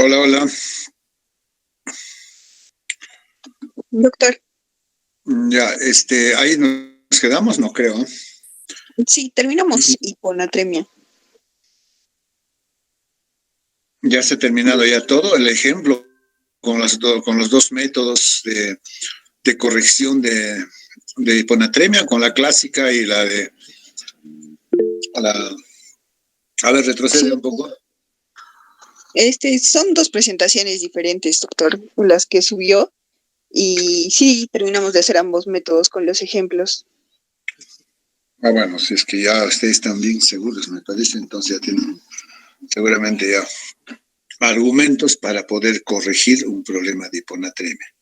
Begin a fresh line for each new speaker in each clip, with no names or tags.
Hola, hola.
Doctor,
Ya, ahí nos quedamos, no creo.
sí, terminamos hiponatremia.
Ya se ha terminado ya todo. El ejemplo con los dos métodos de corrección de hiponatremia, con la clásica y la de la. A ver, retrocede
Sí,
un poco.
son dos presentaciones diferentes, doctor, las que subió. Y sí, terminamos de hacer ambos métodos con los ejemplos.
Ah, bueno, si es que ya ustedes están bien seguros, me parece, entonces ya tienen seguramente ya argumentos para poder corregir un problema de hiponatremia.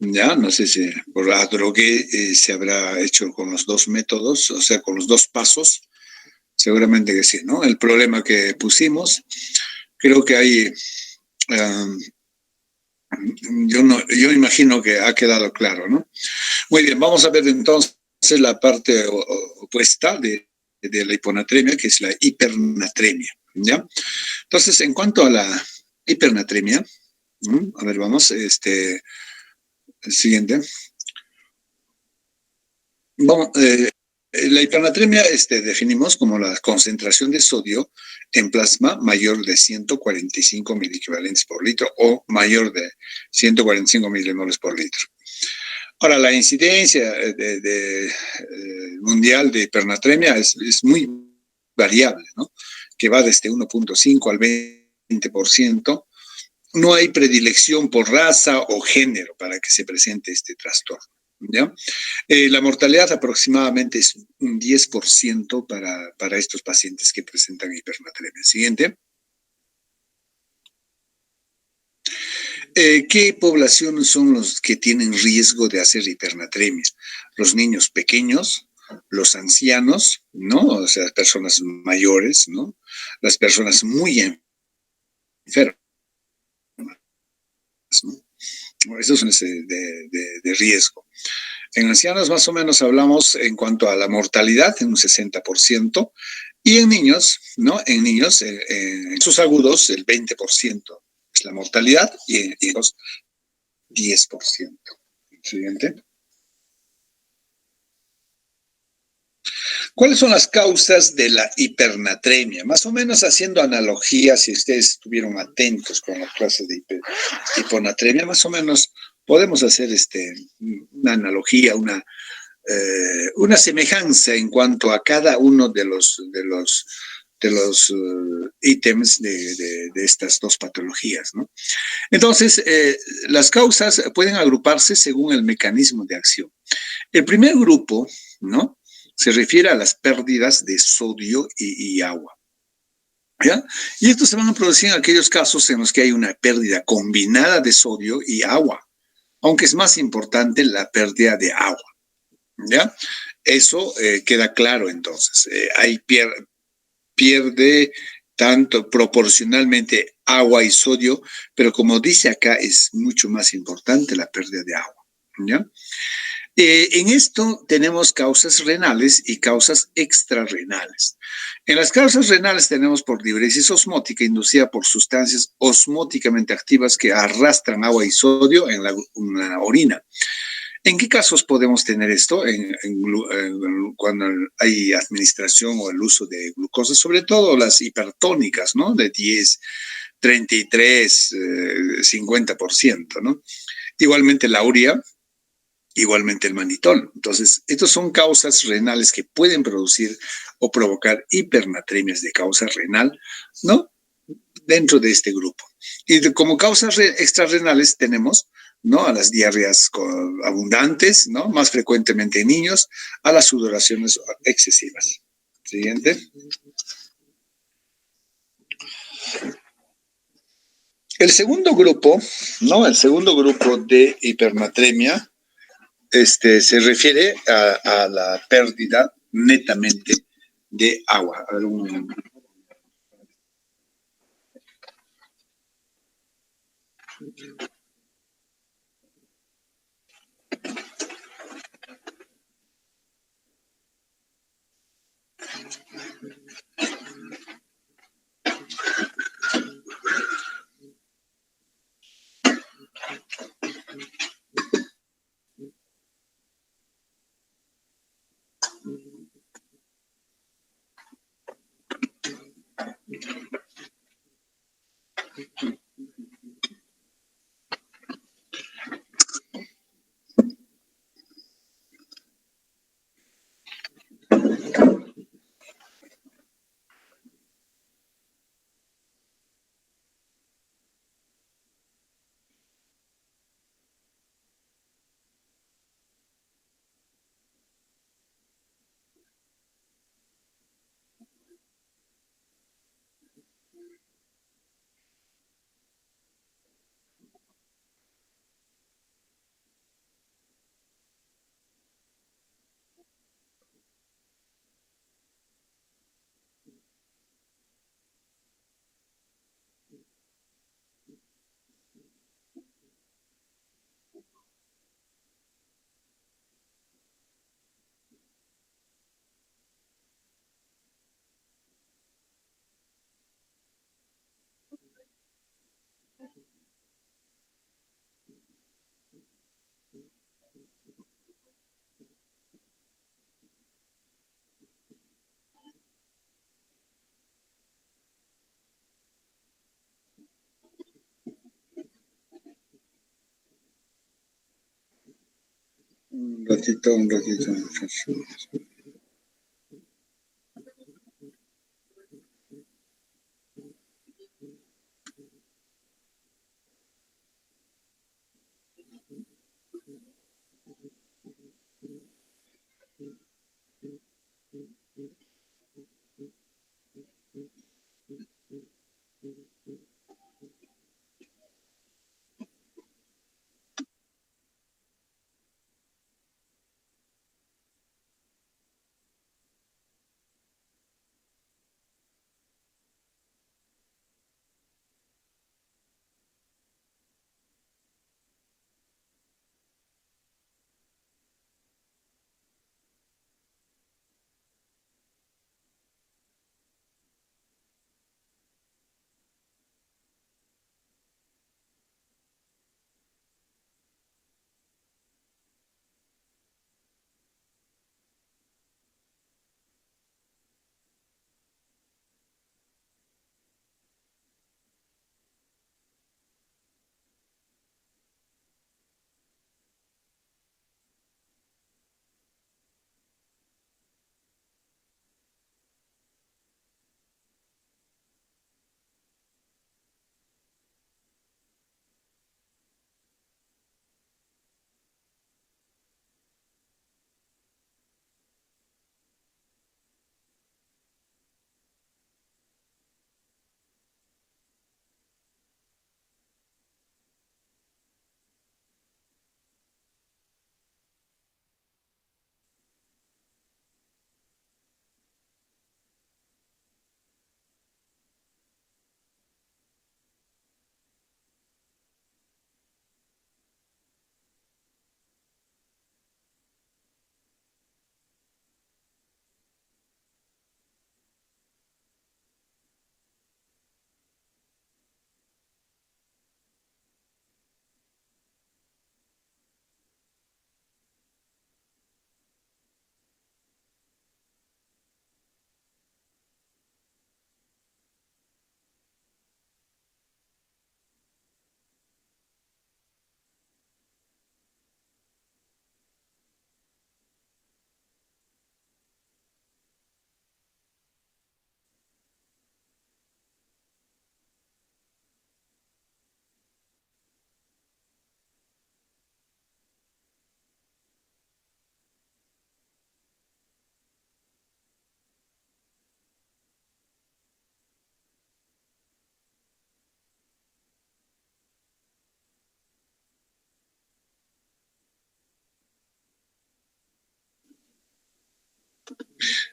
Ya, no sé si por la drogué se habrá hecho con los dos métodos, o sea, con los dos pasos. Seguramente que sí, ¿no? El problema que pusimos, creo que ahí, um, yo imagino que ha quedado claro, ¿no? Muy bien, vamos a ver entonces la parte opuesta de la hiponatremia, que es la hipernatremia, ¿ya? Entonces, en cuanto a la hipernatremia, a ver, vamos, el siguiente. Vamos, la hipernatremia definimos como la concentración de sodio en plasma mayor de 145 miliequivalentes por litro o mayor de 145 milimoles por litro. Ahora, la incidencia mundial de hipernatremia es muy variable, ¿no? Que va desde 1.5 al 20%. No hay predilección por raza o género para que se presente este trastorno. ¿Ya? La mortalidad aproximadamente es un 10% para estos pacientes que presentan hipernatremia. Siguiente. ¿Qué población son los que tienen riesgo de hacer hipernatremia? Los niños pequeños, los ancianos, ¿no? O sea, personas mayores, ¿no? Las personas muy enfermas, ¿no? Esos son de riesgo. En ancianos más o menos hablamos en cuanto a la mortalidad en un 60%, y en niños, ¿no? En niños, en sus agudos, el 20% es la mortalidad y en los 10%. Siguiente. ¿Cuáles son las causas de la hipernatremia? Más o menos haciendo analogías, si ustedes estuvieron atentos con la clase de hiponatremia, más o menos podemos hacer una analogía, una semejanza en cuanto a cada uno de los ítems de estas dos patologías, ¿no? Entonces, las causas pueden agruparse según el mecanismo de acción. El primer grupo, ¿no? Se refiere a las pérdidas de sodio y agua. ¿Ya? Y estos se van a producir en aquellos casos en los que hay una pérdida combinada de sodio y agua, aunque es más importante la pérdida de agua. ¿Ya? Eso queda claro entonces. Pierde tanto proporcionalmente agua y sodio, pero como dice acá, es mucho más importante la pérdida de agua. ¿Ya? En esto tenemos causas renales y causas extrarrenales. En las causas renales tenemos por diuresis osmótica inducida por sustancias osmóticamente activas que arrastran agua y sodio en la orina. ¿En qué casos podemos tener esto? Cuando hay administración o el uso de glucosa, sobre todo las hipertónicas, ¿no? De 10, 33, 50%, ¿no? Igualmente la urea, igualmente el manitol. Entonces, estas son causas renales que pueden producir o provocar hipernatremias de causa renal, ¿no? Dentro de este grupo. Y como causas extrarrenales tenemos, ¿no? A las diarreas abundantes, ¿no? Más frecuentemente en niños, a las sudoraciones excesivas. Siguiente. El segundo grupo, ¿no? El segundo grupo de hipernatremia, se refiere a la pérdida netamente de agua. A ver, un momento. Un ratito.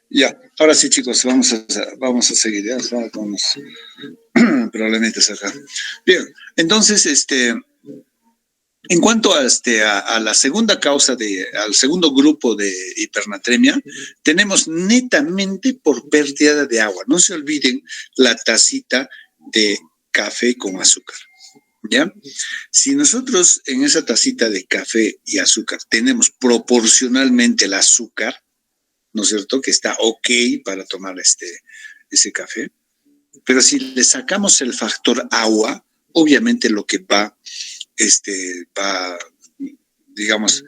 Ya, ahora sí, chicos, vamos a seguir, ya estamos con los problemitas acá. Bien, entonces, en cuanto a la segunda causa, al segundo grupo de hipernatremia, tenemos netamente por pérdida de agua. No se olviden la tacita de café con azúcar, ¿ya? Si nosotros en esa tacita de café y azúcar tenemos proporcionalmente el azúcar, ¿no es cierto? Que está ok para tomar ese café. Pero si le sacamos el factor agua, obviamente lo que digamos,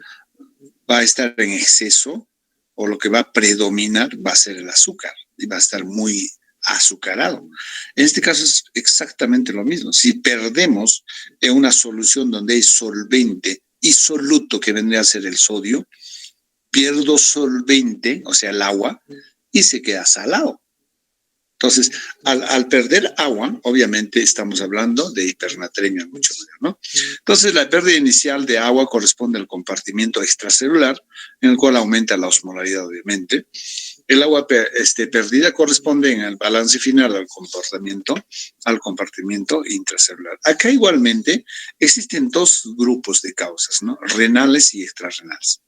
va a estar en exceso o lo que va a predominar va a ser el azúcar y va a estar muy azucarado. En este caso es exactamente lo mismo. Si perdemos en una solución donde hay solvente y soluto, que vendría a ser el sodio, pierdo solvente, o sea, el agua, y se queda salado. Entonces, al perder agua, obviamente estamos hablando de hipernatremia mucho mayor, ¿no? Entonces, la pérdida inicial de agua corresponde al compartimiento extracelular, en el cual aumenta la osmolaridad, obviamente. El agua perdida corresponde en el balance final al compartimiento intracelular. Acá igualmente existen dos grupos de causas, ¿no? Renales y extrarrenales.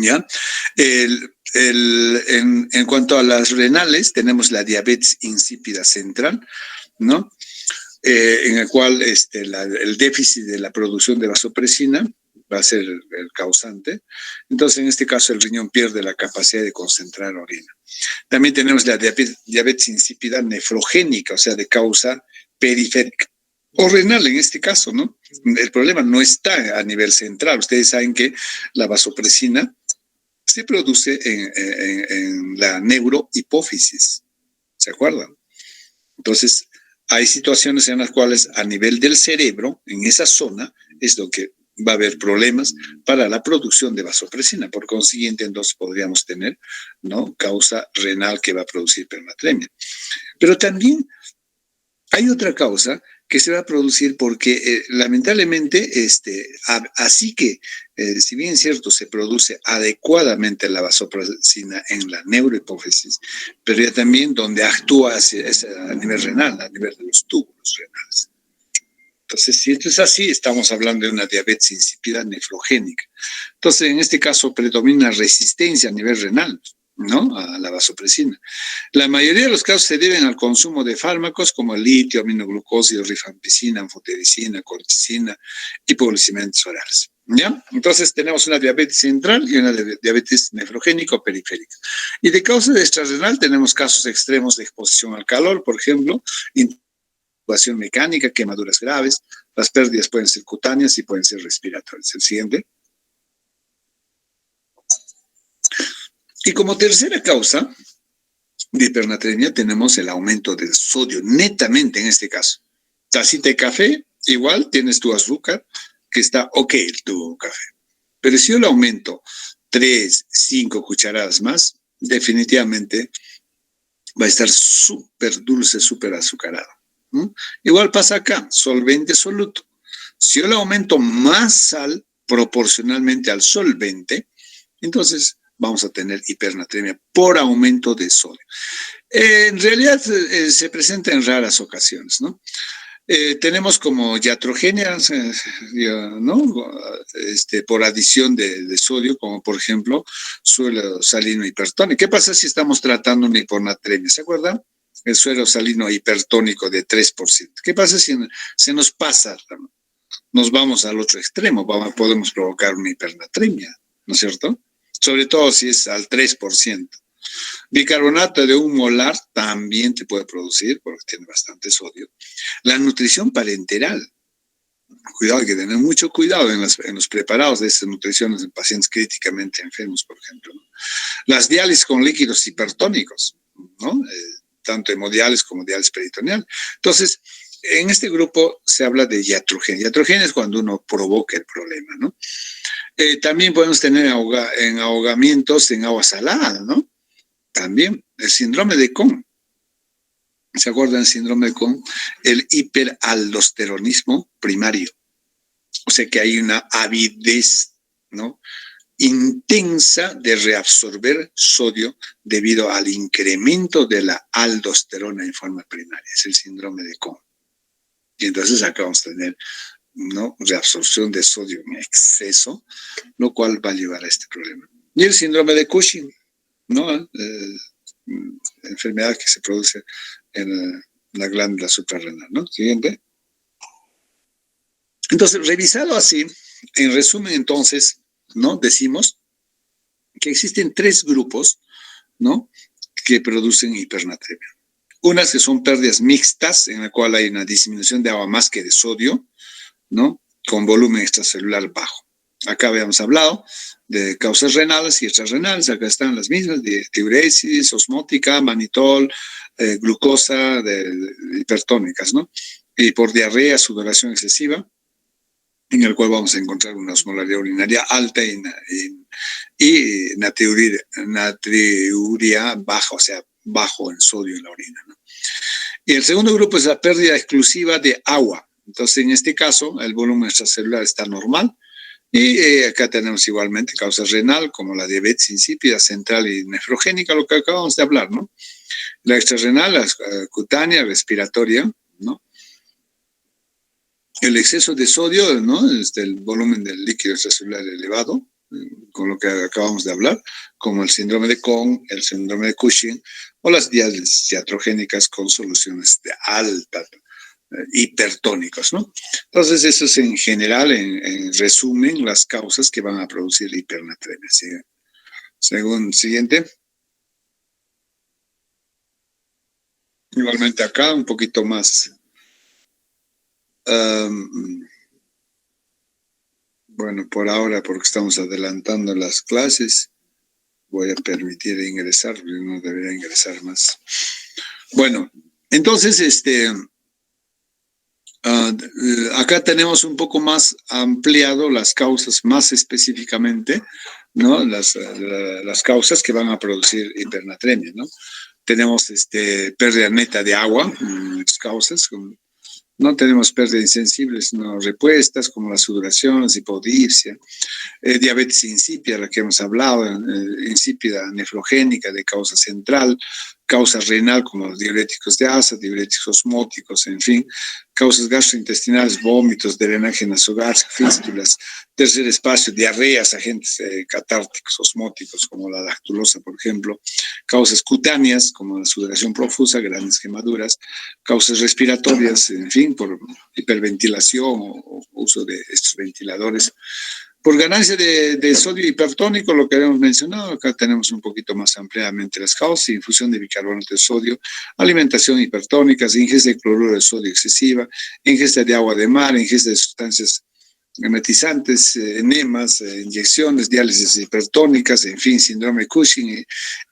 ¿Ya? En cuanto a las renales, tenemos la diabetes insípida central, ¿no? En el cual el déficit de la producción de vasopresina va a ser el causante. Entonces, en este caso, el riñón pierde la capacidad de concentrar orina. También tenemos la diabetes insípida nefrogénica, o sea, de causa periférica, o renal en este caso, ¿no? El problema no está a nivel central. Ustedes saben que la vasopresina se produce en la neurohipófisis, ¿se acuerdan? Entonces, hay situaciones en las cuales a nivel del cerebro, en esa zona, es lo que va a haber problemas para la producción de vasopresina. Por consiguiente, entonces podríamos tener, ¿no?, causa renal que va a producir hipernatremia. Pero también hay otra causa que se va a producir porque lamentablemente, así que, si bien es cierto, se produce adecuadamente la vasopresina en la neurohipófisis, pero ya también donde actúa es a nivel renal, a nivel de los túbulos renales. Entonces, si esto es así, estamos hablando de una diabetes insípida nefrogénica. Entonces, en este caso, predomina resistencia a nivel renal, ¿no?, a la vasopresina. La mayoría de los casos se deben al consumo de fármacos como el litio, aminoglucosa, rifampicina, anfotericina, colchicina y publicimentos orales. ¿Ya? Entonces tenemos una diabetes central y una diabetes nefrogénica o periférica. Y de causa de extrarrenal tenemos casos extremos de exposición al calor, por ejemplo, intubación mecánica, quemaduras graves. Las pérdidas pueden ser cutáneas y pueden ser respiratorias. El siguiente. Y como tercera causa de hipernatremia tenemos el aumento del sodio, netamente en este caso. Tacita de café, igual tienes tu azúcar, que está ok tu café. Pero si yo le aumento 3, 5 cucharadas más, definitivamente va a estar súper dulce, súper azucarado. Igual pasa acá, solvente soluto. Si yo le aumento más sal proporcionalmente al solvente, entonces vamos a tener hipernatremia por aumento de sodio. En realidad se presenta en raras ocasiones, ¿no? Tenemos como iatrogenias, ¿no?, por adición de sodio, como por ejemplo suelo salino hipertónico. ¿Qué pasa si estamos tratando una hiponatremia? ¿Se acuerdan? El suelo salino hipertónico de 3%. ¿Qué pasa si se nos pasa? Nos vamos al otro extremo, podemos provocar una hipernatremia, ¿no es cierto? Sobre todo si es al 3%. Bicarbonato de 1 molar también te puede producir, porque tiene bastante sodio. La nutrición parenteral. Cuidado, hay que tener mucho cuidado en los preparados de estas nutriciones en pacientes críticamente enfermos, por ejemplo, ¿no? Las diálisis con líquidos hipertónicos, ¿no? Tanto hemodiálisis como diálisis peritoneal. Entonces, en este grupo se habla de iatrogenia. Iatrogenia es cuando uno provoca el problema, ¿no? También podemos tener ahogamientos en agua salada, ¿no? También el síndrome de Cohn. ¿Se acuerdan del síndrome de Cohn? El hiperaldosteronismo primario. O sea que hay una avidez, ¿no?, intensa de reabsorber sodio debido al incremento de la aldosterona en forma primaria. Es el síndrome de Cohn. Y entonces acá vamos a tener, ¿no?, reabsorción de sodio en exceso, lo cual va a llevar a este problema. Y el síndrome de Cushing, ¿no? Enfermedad que se produce en la glándula suprarrenal, ¿no? Siguiente. Entonces, revisado así, en resumen, entonces, ¿no?, decimos que existen 3 grupos, ¿no?, que producen hipernatremia. Unas que son pérdidas mixtas, en la cual hay una disminución de agua más que de sodio, ¿no?, con volumen extracelular bajo. Acá habíamos hablado de causas renales y extrarrenales. Acá están las mismas, de diuresis, osmótica, manitol, glucosa, hipertónicas, ¿no? Y por diarrea, sudoración excesiva, en el cual vamos a encontrar una osmolaridad urinaria alta y natriuria baja, o sea, bajo en sodio en la orina, ¿no? Y el segundo grupo es la pérdida exclusiva de agua. Entonces, en este caso, el volumen extracelular está normal. Y acá tenemos igualmente causas renal, como la diabetes insípida, central y nefrogénica, lo que acabamos de hablar, ¿no? La extrarrenal, la cutánea, respiratoria, ¿no? El exceso de sodio, ¿no?, el volumen del líquido extracelular elevado, con lo que acabamos de hablar, como el síndrome de Cohn, el síndrome de Cushing, o las diálisis iatrogénicas con soluciones de alta hipertónicos, ¿no? Entonces, eso es en general, en resumen, las causas que van a producir hipernatremia. ¿Sí? Siguiente. Igualmente acá, un poquito más Bueno, por ahora, porque estamos adelantando las clases, voy a permitir ingresar, porque no debería ingresar más. Bueno, entonces, acá tenemos un poco más ampliado las causas más específicamente, ¿no? Las causas que van a producir hipernatremia, ¿no? Tenemos pérdida neta de agua, las causas, no tenemos pérdidas insensibles no repuestas, como la sudoración, hipodipsia, diabetes insípida, la que hemos hablado, insípida nefrogénica de causa central, causa renal como los diuréticos de asa, diuréticos osmóticos, en fin, causas gastrointestinales, vómitos, drenaje nasogástrico, fístulas, tercer espacio, diarreas, agentes catárticos, osmóticos como la lactulosa, por ejemplo, causas cutáneas como la sudoración profusa, grandes quemaduras, causas respiratorias, en fin, por hiperventilación o uso de estos ventiladores. Por ganancia de sodio hipertónico, lo que habíamos mencionado, acá tenemos un poquito más ampliamente las causas: infusión de bicarbonato de sodio, alimentación hipertónica, ingesta de cloruro de sodio excesiva, ingesta de agua de mar, ingesta de sustancias emetizantes, enemas, inyecciones, diálisis hipertónicas, en fin, síndrome de Cushing y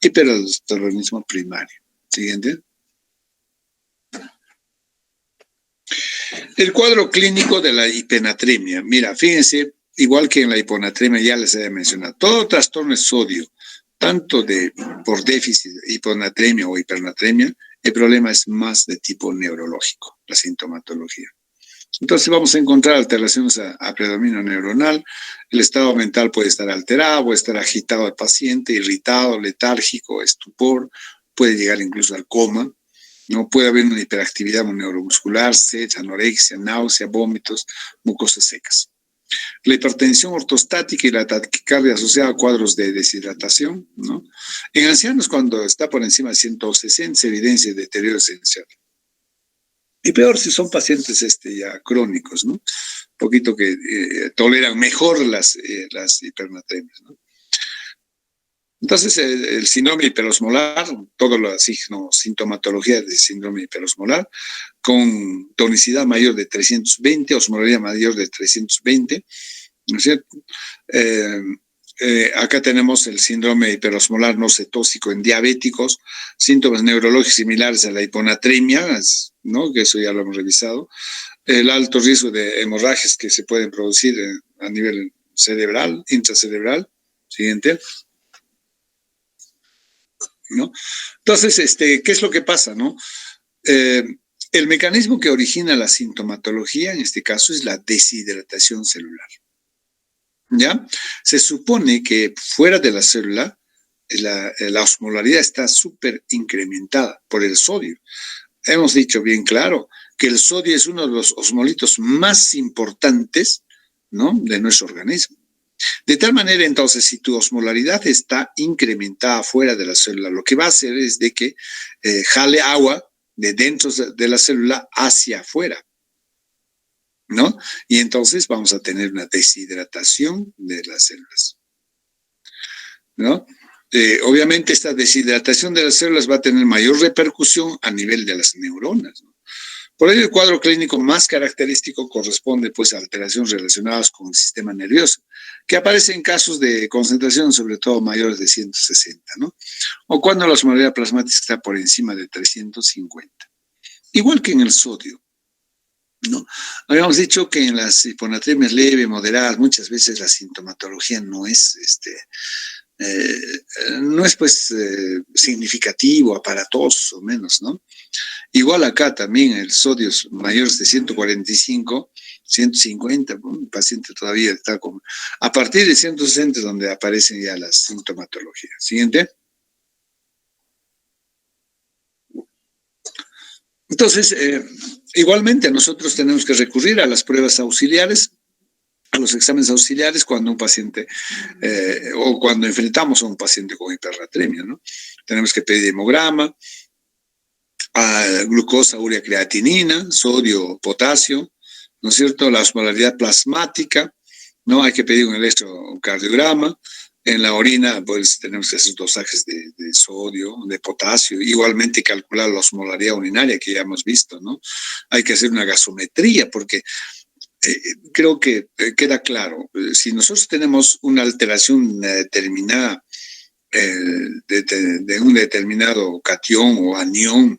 hiperaldosteronismo primario. Siguiente. El cuadro clínico de la hipenatremia. Mira, fíjense, igual que en la hiponatremia ya les había mencionado, todo trastorno de sodio, tanto por déficit, hiponatremia o hipernatremia, el problema es más de tipo neurológico, la sintomatología. Entonces vamos a encontrar alteraciones a predominio neuronal, el estado mental puede estar alterado, puede estar agitado el paciente, irritado, letárgico, estupor, puede llegar incluso al coma, ¿no? Puede haber una hiperactividad neuromuscular, sed, anorexia, náusea, vómitos, mucosas secas. La hipertensión ortostática y la taquicardia asociada a cuadros de deshidratación, ¿no? En ancianos, cuando está por encima de 160, se evidencia deterioro esencial. Y peor si son pacientes ya crónicos, ¿no? Un poquito que toleran mejor las hipernatremias, ¿no? Entonces, el síndrome hiperosmolar, toda la sintomatología de síndrome hiperosmolar, con tonicidad mayor de 320, osmolaridad mayor de 320, ¿no es cierto? Acá tenemos el síndrome hiperosmolar no cetóxico en diabéticos, síntomas neurológicos similares a la hiponatremia, ¿no? Que eso ya lo hemos revisado, el alto riesgo de hemorragias que se pueden producir a nivel cerebral, intracerebral. Siguiente. ¿No? Entonces, ¿qué es lo que pasa, no? El mecanismo que origina la sintomatología, en este caso, es la deshidratación celular. ¿Ya? Se supone que fuera de la célula, la osmolaridad está súper incrementada por el sodio. Hemos dicho bien claro que el sodio es uno de los osmolitos más importantes, ¿no?, de nuestro organismo. De tal manera, entonces, si tu osmolaridad está incrementada fuera de la célula, lo que va a hacer es de que jale agua de dentro de la célula hacia afuera, ¿no? Y entonces vamos a tener una deshidratación de las células, ¿no? Obviamente esta deshidratación de las células va a tener mayor repercusión a nivel de las neuronas, ¿no? Por ello, el cuadro clínico más característico corresponde pues a alteraciones relacionadas con el sistema nervioso, que aparece en casos de concentración, sobre todo mayores de 160, ¿no? O cuando la osmolaridad plasmática está por encima de 350. Igual que en el sodio, ¿no? Habíamos dicho que en las hiponatremias leves, moderadas, muchas veces la sintomatología no es pues significativo, aparatoso, menos, ¿no? Igual acá también el sodio es mayor de 145, 150, el paciente todavía está como... A partir de 160 es donde aparecen ya las sintomatologías. Siguiente. Entonces, igualmente nosotros tenemos que recurrir a las pruebas auxiliares, a los exámenes auxiliares cuando un paciente o cuando enfrentamos a un paciente con hipernatremia, ¿no? Tenemos que pedir hemograma, glucosa, urea, creatinina, sodio, potasio, ¿no es cierto? La osmolaridad plasmática, ¿no? Hay que pedir un electrocardiograma, En la orina, pues tenemos esos dosajes de sodio, de potasio, igualmente calcular la osmolaridad urinaria que ya hemos visto, ¿no? Hay que hacer una gasometría porque creo que queda claro, si nosotros tenemos una alteración determinada de un determinado catión o anión,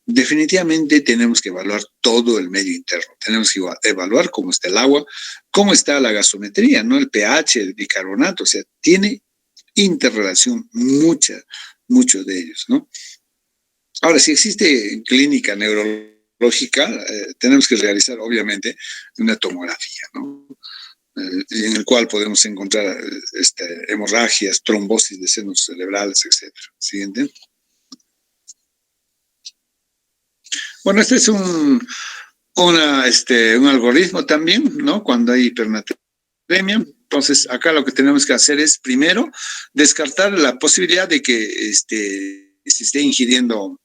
definitivamente tenemos que evaluar todo el medio interno. Tenemos que evaluar cómo está el agua, cómo está la gasometría, ¿no? El pH, el bicarbonato, o sea, tiene interrelación muchos de ellos, ¿no? Ahora, si existe clínica neurológica, tenemos que realizar, obviamente, una tomografía, ¿no? En el cual podemos encontrar hemorragias, trombosis de senos cerebrales, etcétera. Siguiente. Bueno, este es un algoritmo también, ¿no? Cuando hay hipernatremia. Entonces, acá lo que tenemos que hacer es, primero, descartar la posibilidad de que se esté ingiriendo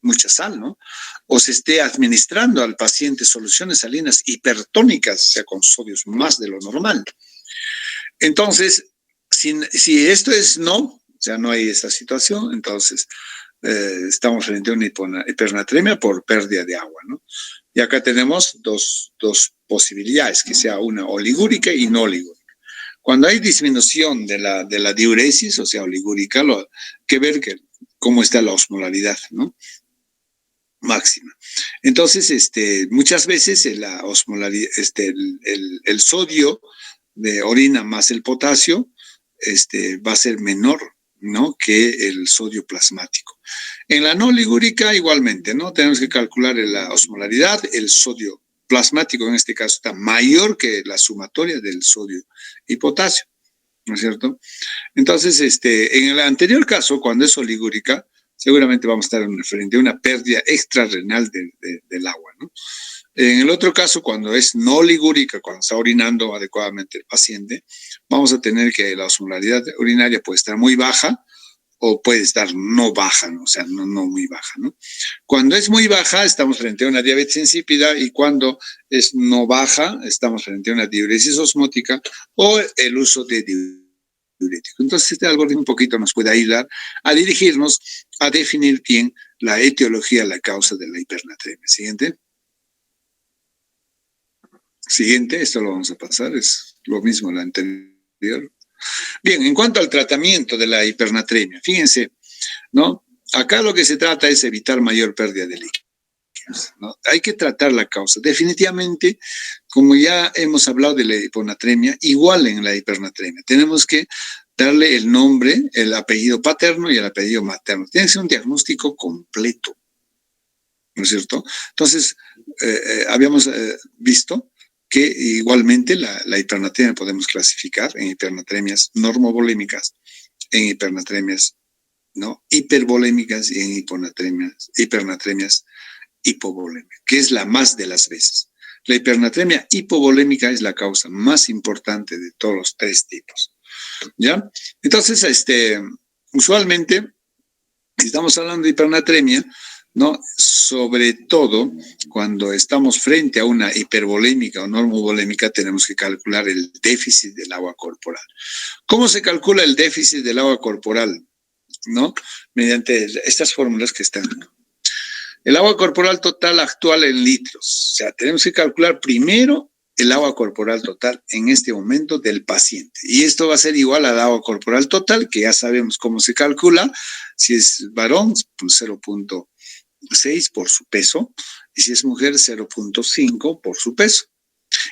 mucha sal, ¿no? O se esté administrando al paciente soluciones salinas hipertónicas, o sea, con sodios más de lo normal. Entonces, si esto es no, o sea, no hay esa situación, entonces estamos frente a una hipernatremia por pérdida de agua, ¿no? Y acá tenemos dos posibilidades, que sea una oligúrica y no oligúrica. Cuando hay disminución de la diuresis, o sea, oligúrica, hay que ver cómo está la osmolaridad, ¿no? Máxima. Entonces, muchas veces la osmolaridad, el sodio de orina más el potasio, va a ser menor, ¿no? Que el sodio plasmático. En la no ligúrica igualmente, ¿no? Tenemos que calcular la osmolaridad, el sodio plasmático en este caso está mayor que la sumatoria del sodio y potasio, ¿no es cierto? Entonces, en el anterior caso, cuando es oligúrica, seguramente vamos a estar frente a una pérdida extrarrenal del agua, ¿no? En el otro caso, cuando es no ligúrica, cuando está orinando adecuadamente el paciente, vamos a tener que la osmolaridad urinaria puede estar muy baja o puede estar no baja, ¿no? O sea, no muy baja, ¿no? Cuando es muy baja, estamos frente a una diabetes insípida, y cuando es no baja, estamos frente a una diuresis osmótica o el uso de diurético. Entonces, este algoritmo un poquito nos puede ayudar a dirigirnos a definir bien la etiología, la causa de la hipernatremia. Siguiente. Siguiente, esto lo vamos a pasar, es lo mismo la anterior. Bien, en cuanto al tratamiento de la hipernatremia, fíjense, ¿no? Acá lo que se trata es evitar mayor pérdida de líquidos, ¿no? Hay que tratar la causa. Definitivamente, como ya hemos hablado de la hiponatremia, igual en la hipernatremia, tenemos que darle el nombre, el apellido paterno y el apellido materno. Tiene que ser un diagnóstico completo, ¿no es cierto? Entonces, habíamos visto que igualmente la hipernatremia podemos clasificar en hipernatremias normovolémicas, en hipernatremias ¿no? hipervolémicas y en hipernatremias hipovolémicas, que es la más de las veces. La hipernatremia hipovolémica es la causa más importante de todos los tres tipos, ¿ya? Entonces, usualmente, si estamos hablando de hipernatremia, ¿no? Sobre todo cuando estamos frente a una hipervolémica o normovolémica, tenemos que calcular el déficit del agua corporal. ¿Cómo se calcula el déficit del agua corporal? ¿No? Mediante estas fórmulas que están. El agua corporal total actual en litros. O sea, tenemos que calcular primero el agua corporal total en este momento del paciente. Y esto va a ser igual al agua corporal total, que ya sabemos cómo se calcula. Si es varón, pues 0.6 por su peso, y si es mujer, 0.5 por su peso.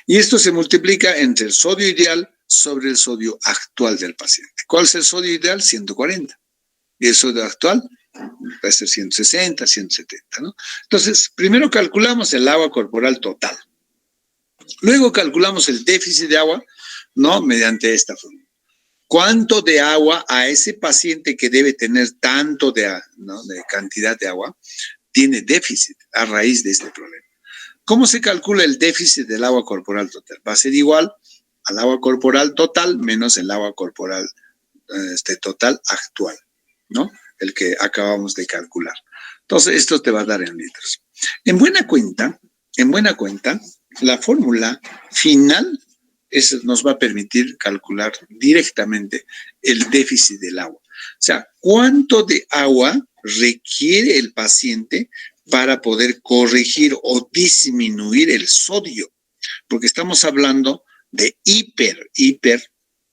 Y esto se multiplica entre el sodio ideal sobre el sodio actual del paciente. ¿Cuál es el sodio ideal? 140. Y el sodio actual puede ser 160, 170, ¿no? Entonces, primero calculamos el agua corporal total. Luego calculamos el déficit de agua, ¿no? Mediante esta fórmula. ¿Cuánto de agua a ese paciente que debe tener tanto ¿no? de cantidad de agua tiene déficit a raíz de este problema? ¿Cómo se calcula el déficit del agua corporal total? Va a ser igual al agua corporal total menos el agua corporal total actual, ¿no? El que acabamos de calcular. Entonces, esto te va a dar en litros. En buena cuenta, la fórmula final eso nos va a permitir calcular directamente el déficit del agua. O sea, ¿cuánto de agua requiere el paciente para poder corregir o disminuir el sodio? Porque estamos hablando de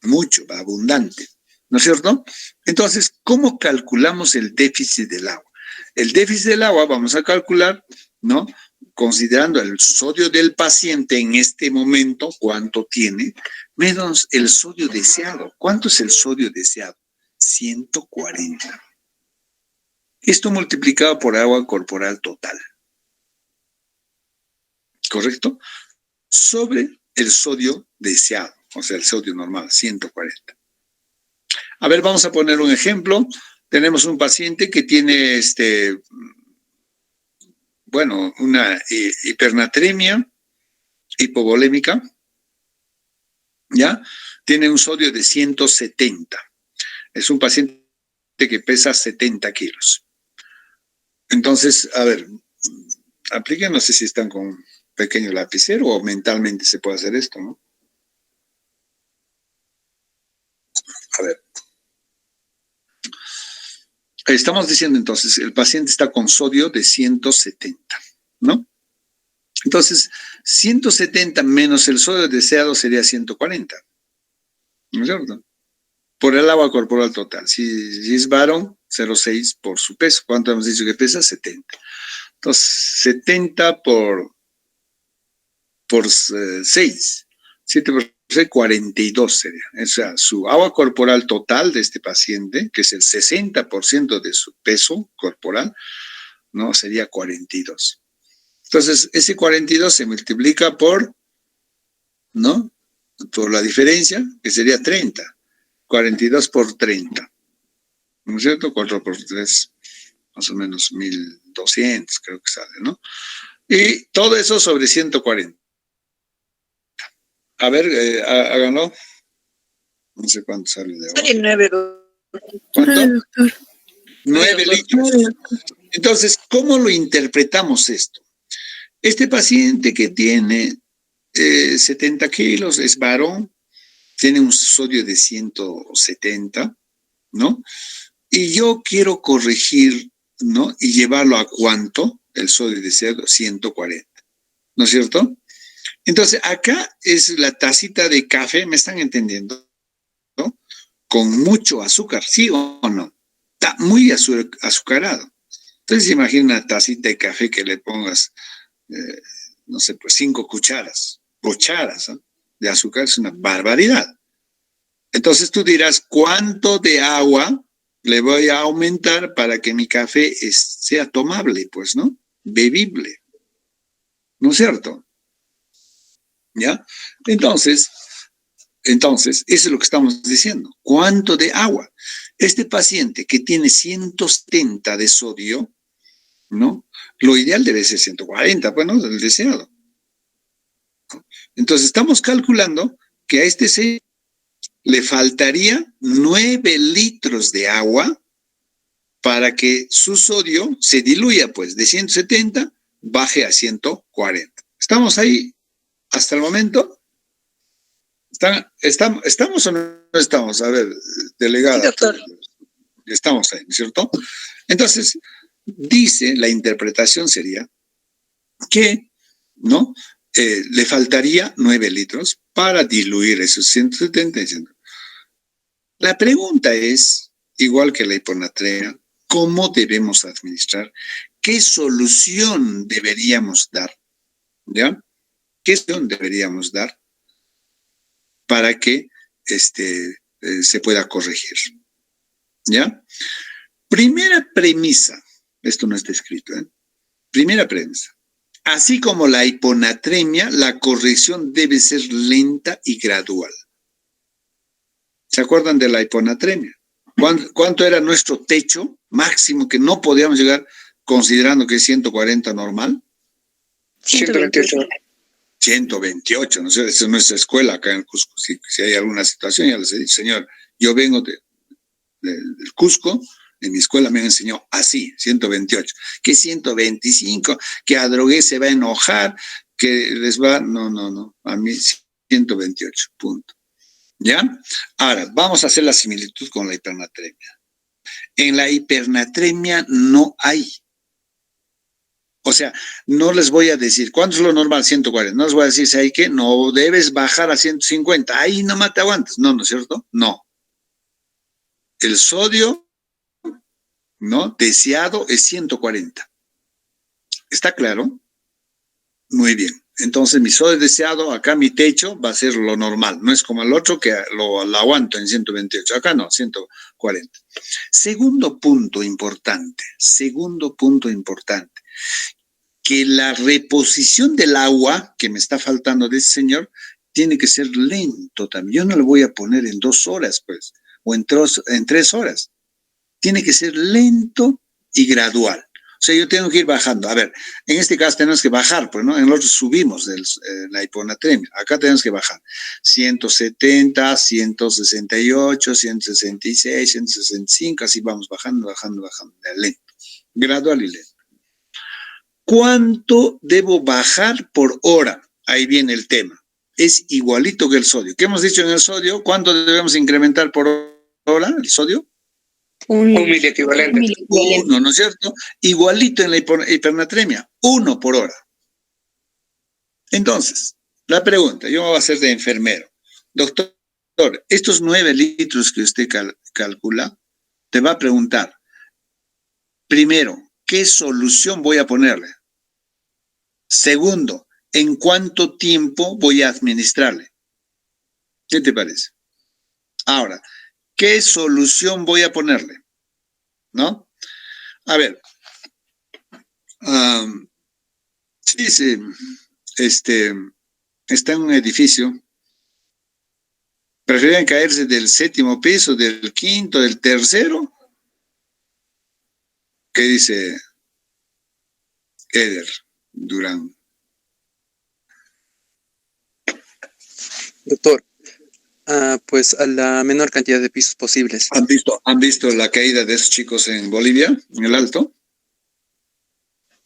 mucho, abundante, ¿no es cierto? Entonces, ¿cómo calculamos el déficit del agua? El déficit del agua vamos a calcular, ¿no? Considerando el sodio del paciente en este momento, cuánto tiene, menos el sodio deseado. ¿Cuánto es el sodio deseado? 140. Esto multiplicado por agua corporal total. ¿Correcto? Sobre el sodio deseado, o sea, el sodio normal, 140. A ver, vamos a poner un ejemplo. Tenemos un paciente que tiene una hipernatremia hipovolémica, ¿ya? Tiene un sodio de 170. Es un paciente que pesa 70 kilos. Entonces, a ver, apliquen, no sé si están con un pequeño lapicero o mentalmente se puede hacer esto, ¿no? A ver. Estamos diciendo entonces, el paciente está con sodio de 170, ¿no? Entonces, 170 menos el sodio deseado sería 140, ¿no es cierto? Por el agua corporal total. Si es varón, 0,6 por su peso. ¿Cuánto hemos dicho que pesa? 70. Entonces, 70 por 6. 7 por 6, 42 sería. O sea, su agua corporal total de este paciente, que es el 60% de su peso corporal, ¿no? Sería 42. Entonces, ese 42 se multiplica por, ¿no? Por la diferencia, que sería 30. 42 por 30. ¿No es cierto? 4 por 3, más o menos 1200, creo que sale, ¿no? Y todo eso sobre 140. A ver, háganlo. No sé cuánto sale de agua.
9.
¿Cuánto? 9 litros. Entonces, ¿cómo lo interpretamos esto? Este paciente que tiene 70 kilos, es varón, tiene un sodio de 170, ¿no? Y yo quiero corregir, ¿no? Y llevarlo a ¿cuánto? El sodio deseado, 140, ¿no es cierto? Entonces, acá es la tacita de café, ¿me están entendiendo? ¿No? Con mucho azúcar, ¿sí o no? Está muy azucarado. Entonces, imagina una tacita de café que le pongas, no sé, pues 5 cucharas ¿no? De azúcar, es una barbaridad. Entonces tú dirás, ¿cuánto de agua le voy a aumentar para que mi café sea tomable? Pues, ¿no? Bebible. ¿No es cierto? ¿Ya? Entonces, eso es lo que estamos diciendo. ¿Cuánto de agua? Este paciente que tiene 170 de sodio, ¿no? Lo ideal debe ser 140, bueno, el deseado. Entonces, estamos calculando que a este le faltaría 9 litros de agua para que su sodio se diluya, pues, de 170 baje a 140. ¿Estamos ahí hasta el momento? ¿Estamos o no estamos? A ver, delegada. Sí, doctor. Estamos ahí, ¿no es cierto? Entonces, dice, la interpretación sería que, ¿no? Le faltaría 9 litros para diluir esos 170 y 100. La pregunta es, igual que la hiponatremia, ¿cómo debemos administrar? ¿Qué solución deberíamos dar? ¿Ya? ¿Qué solución deberíamos dar para que se pueda corregir? ¿Ya? Primera premisa, esto no está escrito, ¿eh? Primera premisa. Así como la hiponatremia, la corrección debe ser lenta y gradual. ¿Se acuerdan de la hiponatremia? ¿Cuánto era nuestro techo máximo que no podíamos llegar considerando que es 140 normal?
128.
128, ¿no? Esa es nuestra escuela acá en Cusco. Si hay alguna situación, ya les he dicho, señor, yo vengo del Cusco, en mi escuela me enseñó así, 128. Que 125, que a drogué se va a enojar, que les va... No. A mí 128, punto. ¿Ya? Ahora, vamos a hacer la similitud con la hipernatremia. En la hipernatremia no hay. O sea, no les voy a decir, ¿cuánto es lo normal? 140. No les voy a decir, ¿sabes qué? No debes bajar a 150. Ahí nomás te aguantas. No, ¿no es cierto? No. El sodio, ¿no? Deseado es 140. ¿Está claro? Muy bien. Entonces, mi sodio deseado, acá mi techo va a ser lo normal. No es como el otro que lo aguanto en 128. Acá no, 140. Segundo punto importante, que la reposición del agua que me está faltando de ese señor tiene que ser lento también. Yo no lo voy a poner en 2 horas, pues, o en 3 horas. Tiene que ser lento y gradual. O sea, yo tengo que ir bajando. A ver, en este caso tenemos que bajar, pues, ¿no? En el otro subimos la hiponatremia. Acá tenemos que bajar. 170, 168, 166, 165, así vamos bajando, lento. Gradual y lento. ¿Cuánto debo bajar por hora? Ahí viene el tema. Es igualito que el sodio. ¿Qué hemos dicho en el sodio? ¿Cuánto debemos incrementar por hora el sodio?
Un miliequivalente.
Uno, ¿no es cierto? Igualito en la hipernatremia, 1 por hora. Entonces, la pregunta, yo me voy a hacer de enfermero. Doctor, estos 9 litros que usted calcula, te va a preguntar, primero, ¿qué solución voy a ponerle? Segundo, ¿en cuánto tiempo voy a administrarle? ¿Qué te parece? Ahora, ¿qué solución voy a ponerle? ¿No? A ver, dice, está en un edificio, prefieren caerse del 7º piso, del 5º, del 3º. ¿Qué dice Eder Durán?
Doctor, pues a la menor cantidad de pisos posibles.
¿Han visto la caída de esos chicos en Bolivia, en el Alto?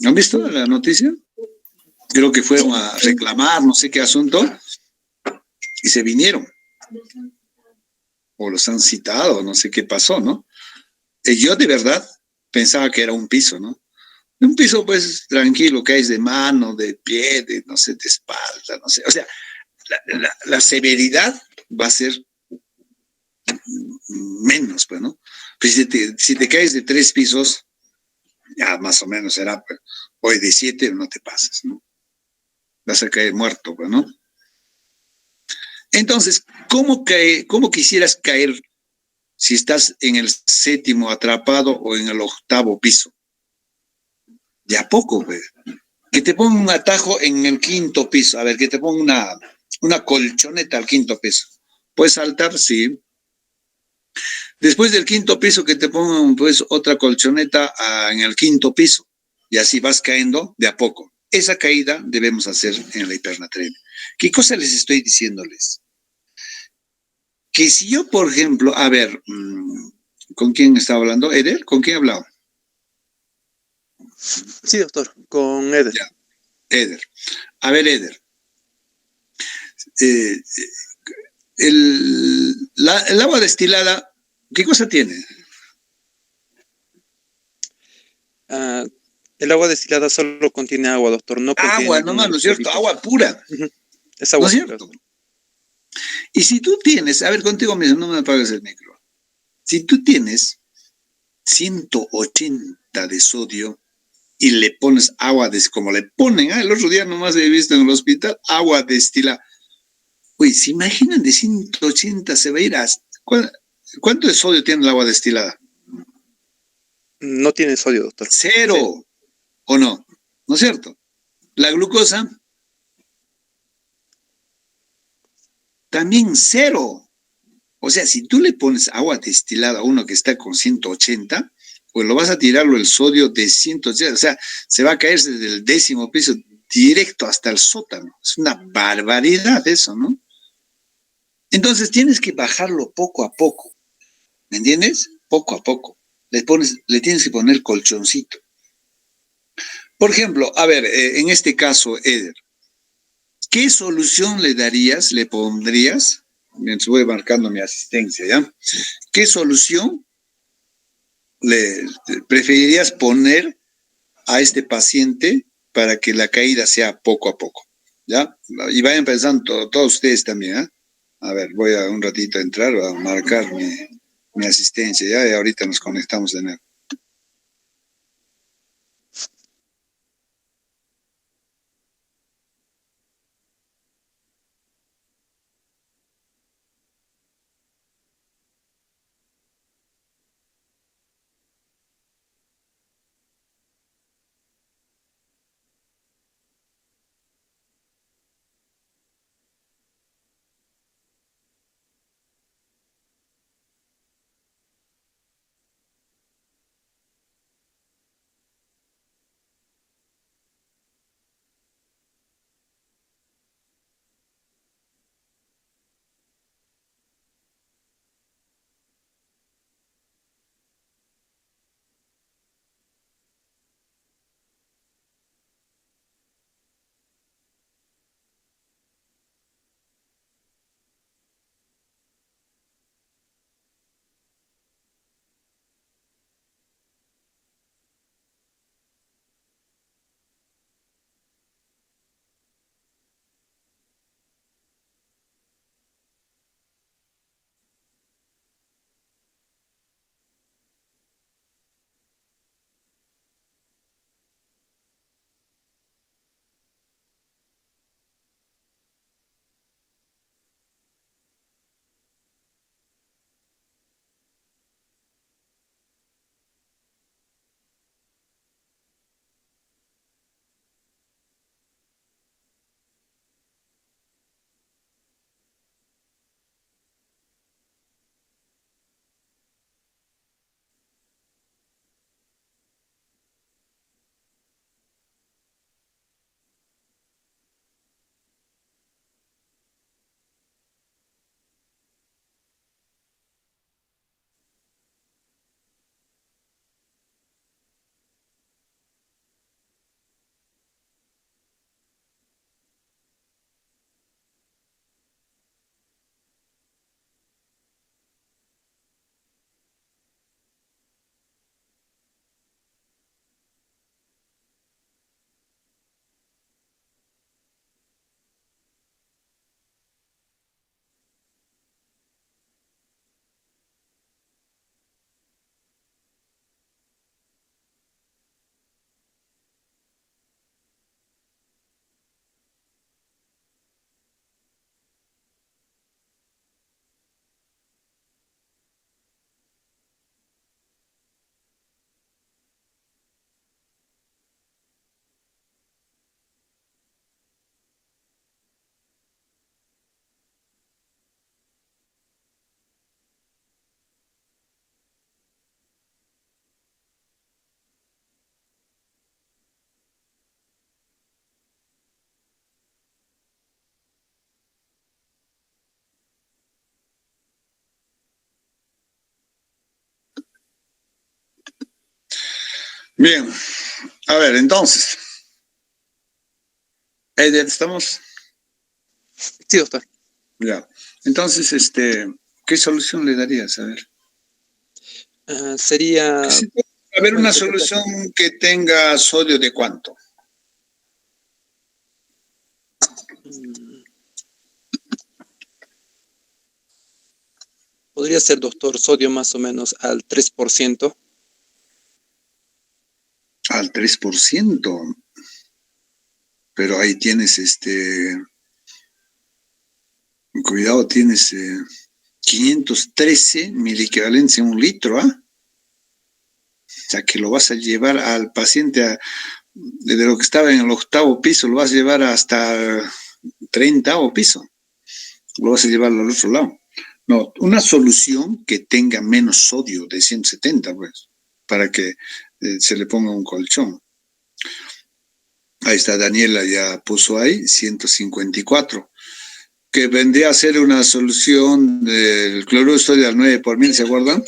¿Han visto la noticia? Creo que fueron a reclamar no sé qué asunto y se vinieron. O los han citado, no sé qué pasó, ¿no? Yo de verdad pensaba que era un piso, ¿no? Un piso pues tranquilo, que es de mano, de pie, de no sé, de espalda, no sé. O sea, la severidad va a ser menos, pues, ¿no? Pues si te caes de 3 pisos, ya más o menos será, pues, hoy de 7 no te pases, ¿no? Vas a caer muerto, pues, ¿no? Entonces, ¿cómo quisieras caer si estás en el 7º atrapado o en el 8º piso? De a poco, pues. Que te ponga un atajo en el 5º piso. A ver, que te ponga una colchoneta al 5º piso. ¿Puedes saltar? Sí. Después del 5º piso, que te pongan pues otra colchoneta en el 5º piso. Y así vas cayendo de a poco. Esa caída debemos hacer en la hipernatremia. ¿Qué cosa les estoy diciéndoles? Que si yo, por ejemplo, a ver, ¿con quién estaba hablando? ¿Eder? ¿Con quién he hablado?
Sí, doctor, con Eder.
Ya, Eder. A ver, Eder. El agua destilada, ¿qué cosa tiene?
El agua destilada solo contiene agua, doctor. No contiene
Agua, nomás, ¿no es cierto? Agua pura.
Es agua
¿No es
pura,
cierto?
doctor.
Y si tú tienes, a ver, contigo mismo, no me apagues el micro. Si tú tienes 180 de sodio y le pones agua, como le ponen, el otro día nomás he visto en el hospital, agua destilada. Uy, ¿se imaginan de 180 se va a ir a... ¿Cuánto de sodio tiene el agua destilada?
No tiene sodio, doctor.
0,
Sí.
¿O no? ¿No es cierto? La glucosa, también 0. O sea, si tú le pones agua destilada a uno que está con 180, pues lo vas a tirarlo el sodio de 180, o sea, se va a caer desde el 10º piso directo hasta el sótano. Es una barbaridad eso, ¿no? Entonces tienes que bajarlo poco a poco, ¿me entiendes? Poco a poco. Le tienes que poner colchoncito. Por ejemplo, a ver, en este caso, Eder, ¿Qué solución le darías, le pondrías? Mientras voy marcando mi asistencia, ¿ya? ¿Qué solución le preferirías poner a este paciente para que la caída sea poco a poco? ¿Ya? Y vayan pensando todos ustedes también, ¿eh? A ver, voy a un ratito a entrar, a marcar mi asistencia, ¿ya? Y ahorita nos conectamos de nuevo. Bien, a ver, entonces, Eder, ¿estamos?
Sí, doctor.
Ya. Entonces, ¿qué solución le darías? A ver.
Sería,
Que si puede haber
bueno,
una solución que tenga sodio de cuánto.
podría ser, doctor, sodio más o menos al 3%.
Al 3%. Pero ahí tienes, cuidado, tienes 513 miliequivalentes en un litro, ¿ah? O sea, que lo vas a llevar al paciente desde lo que estaba en el 8º piso, lo vas a llevar hasta 30º piso. Lo vas a llevar al otro lado. No, una solución que tenga menos sodio de 170, pues, para que se le ponga un colchón. Ahí está, Daniela ya puso ahí, 154, que vendría a ser una solución del cloruro de sodio al 9 por mil, ¿se acuerdan?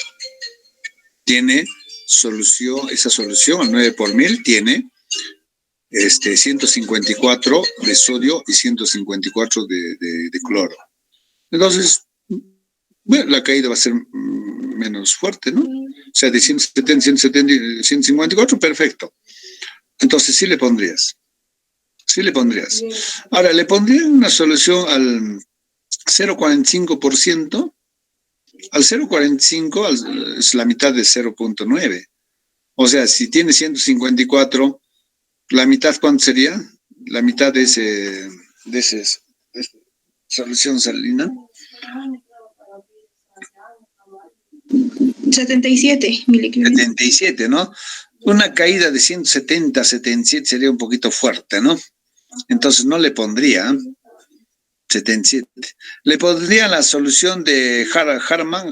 Tiene solución, esa solución al 9 por mil tiene 154 de sodio y 154 de cloro. Entonces, bueno, la caída va a ser menos fuerte, ¿no? O sea, de 170, 170 y 154, perfecto. Entonces sí le pondrías. Sí le pondrías. Ahora, le pondría una solución al 0,45%. Al 0,45 es la mitad de 0,9. O sea, si tiene 154, ¿la mitad cuánto sería? La mitad de esa solución salina.
77 miligramos.
77, ¿no? Una caída de 170, 77 sería un poquito fuerte, ¿no? Entonces no le pondría 77. Le pondría la solución de Harman,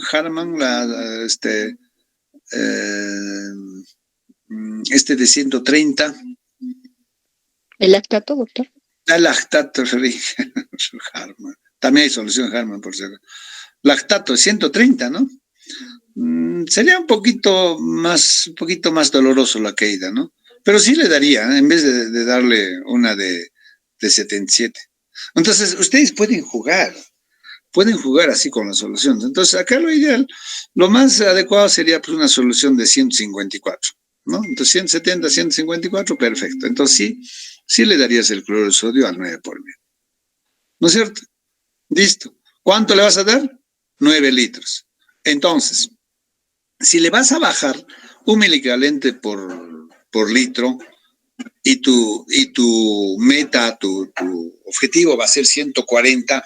de 130.
¿El lactato, doctor?
El lactato, Harman. También hay solución Harman, por cierto. Lactato, 130, ¿no? Sería un poquito más doloroso la caída, ¿no? Pero sí le daría, en vez de darle una de 77. Entonces, ustedes pueden jugar así con las soluciones. Entonces, acá lo ideal, lo más adecuado sería pues una solución de 154, ¿no? Entonces, 170, 154, perfecto. Entonces, sí le darías el cloruro de sodio al 9 por mil. ¿No es cierto? Listo. ¿Cuánto le vas a dar? 9 litros. Entonces, si le vas a bajar 1 miliequivalente por litro y tu meta, tu objetivo va a ser 140,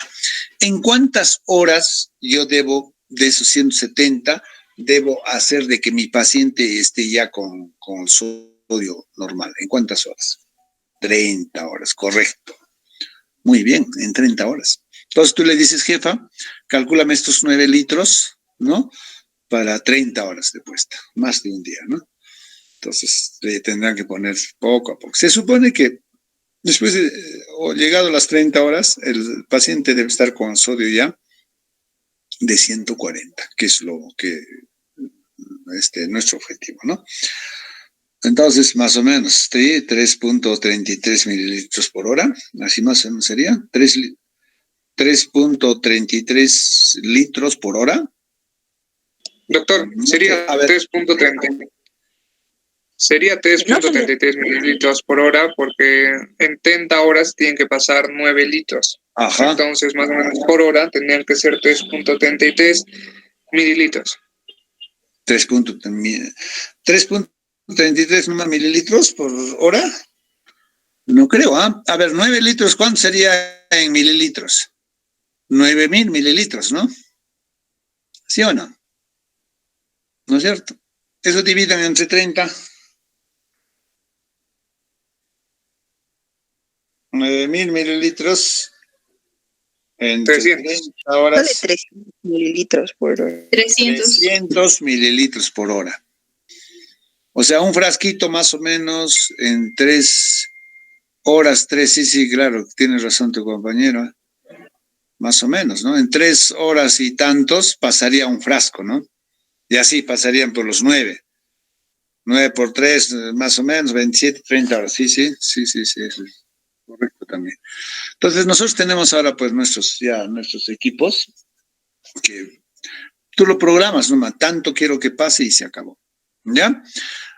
¿en cuántas horas yo debo, de esos 170, debo hacer de que mi paciente esté ya con el sodio normal? ¿En cuántas horas? 30 horas, correcto. Muy bien, en 30 horas. Entonces tú le dices, jefa, calcúlame estos 9 litros, ¿no? Para 30 horas de puesta, más de un día, ¿no? Entonces le tendrán que poner poco a poco. Se supone que después de, o llegado a las 30 horas, el paciente debe estar con sodio ya de 140, que es lo que nuestro objetivo, ¿no? Entonces, más o menos, 3.33 mililitros por hora, así más o menos sería, 3.33 litros por hora.
Doctor, sería 3.30. Sería 3.33 mililitros por hora porque en 30 horas tienen que pasar 9 litros.
Ajá.
Entonces, más o menos por hora tendrían que ser 3.33 mililitros.
3.33 mililitros por hora. No creo, ¿ah? A ver, 9 litros, ¿cuánto sería en mililitros? 9.000 mililitros, ¿no? ¿Sí o no? ¿No es cierto? Eso dividen entre 30. 9.000 mililitros entre 30 horas.
Sale 300 mililitros por hora.
300 mililitros por hora. O sea, un frasquito más o menos en 3 horas, sí, claro, tienes razón tu compañero. Más o menos, ¿no? En 3 horas y tantos pasaría un frasco, ¿no? Y así pasarían por los 9. 9 por 3, más o menos, 27, 30 horas. Sí, correcto también. Entonces, nosotros tenemos ahora pues nuestros equipos que tú lo programas, ¿no? Tanto quiero que pase y se acabó. ¿Ya?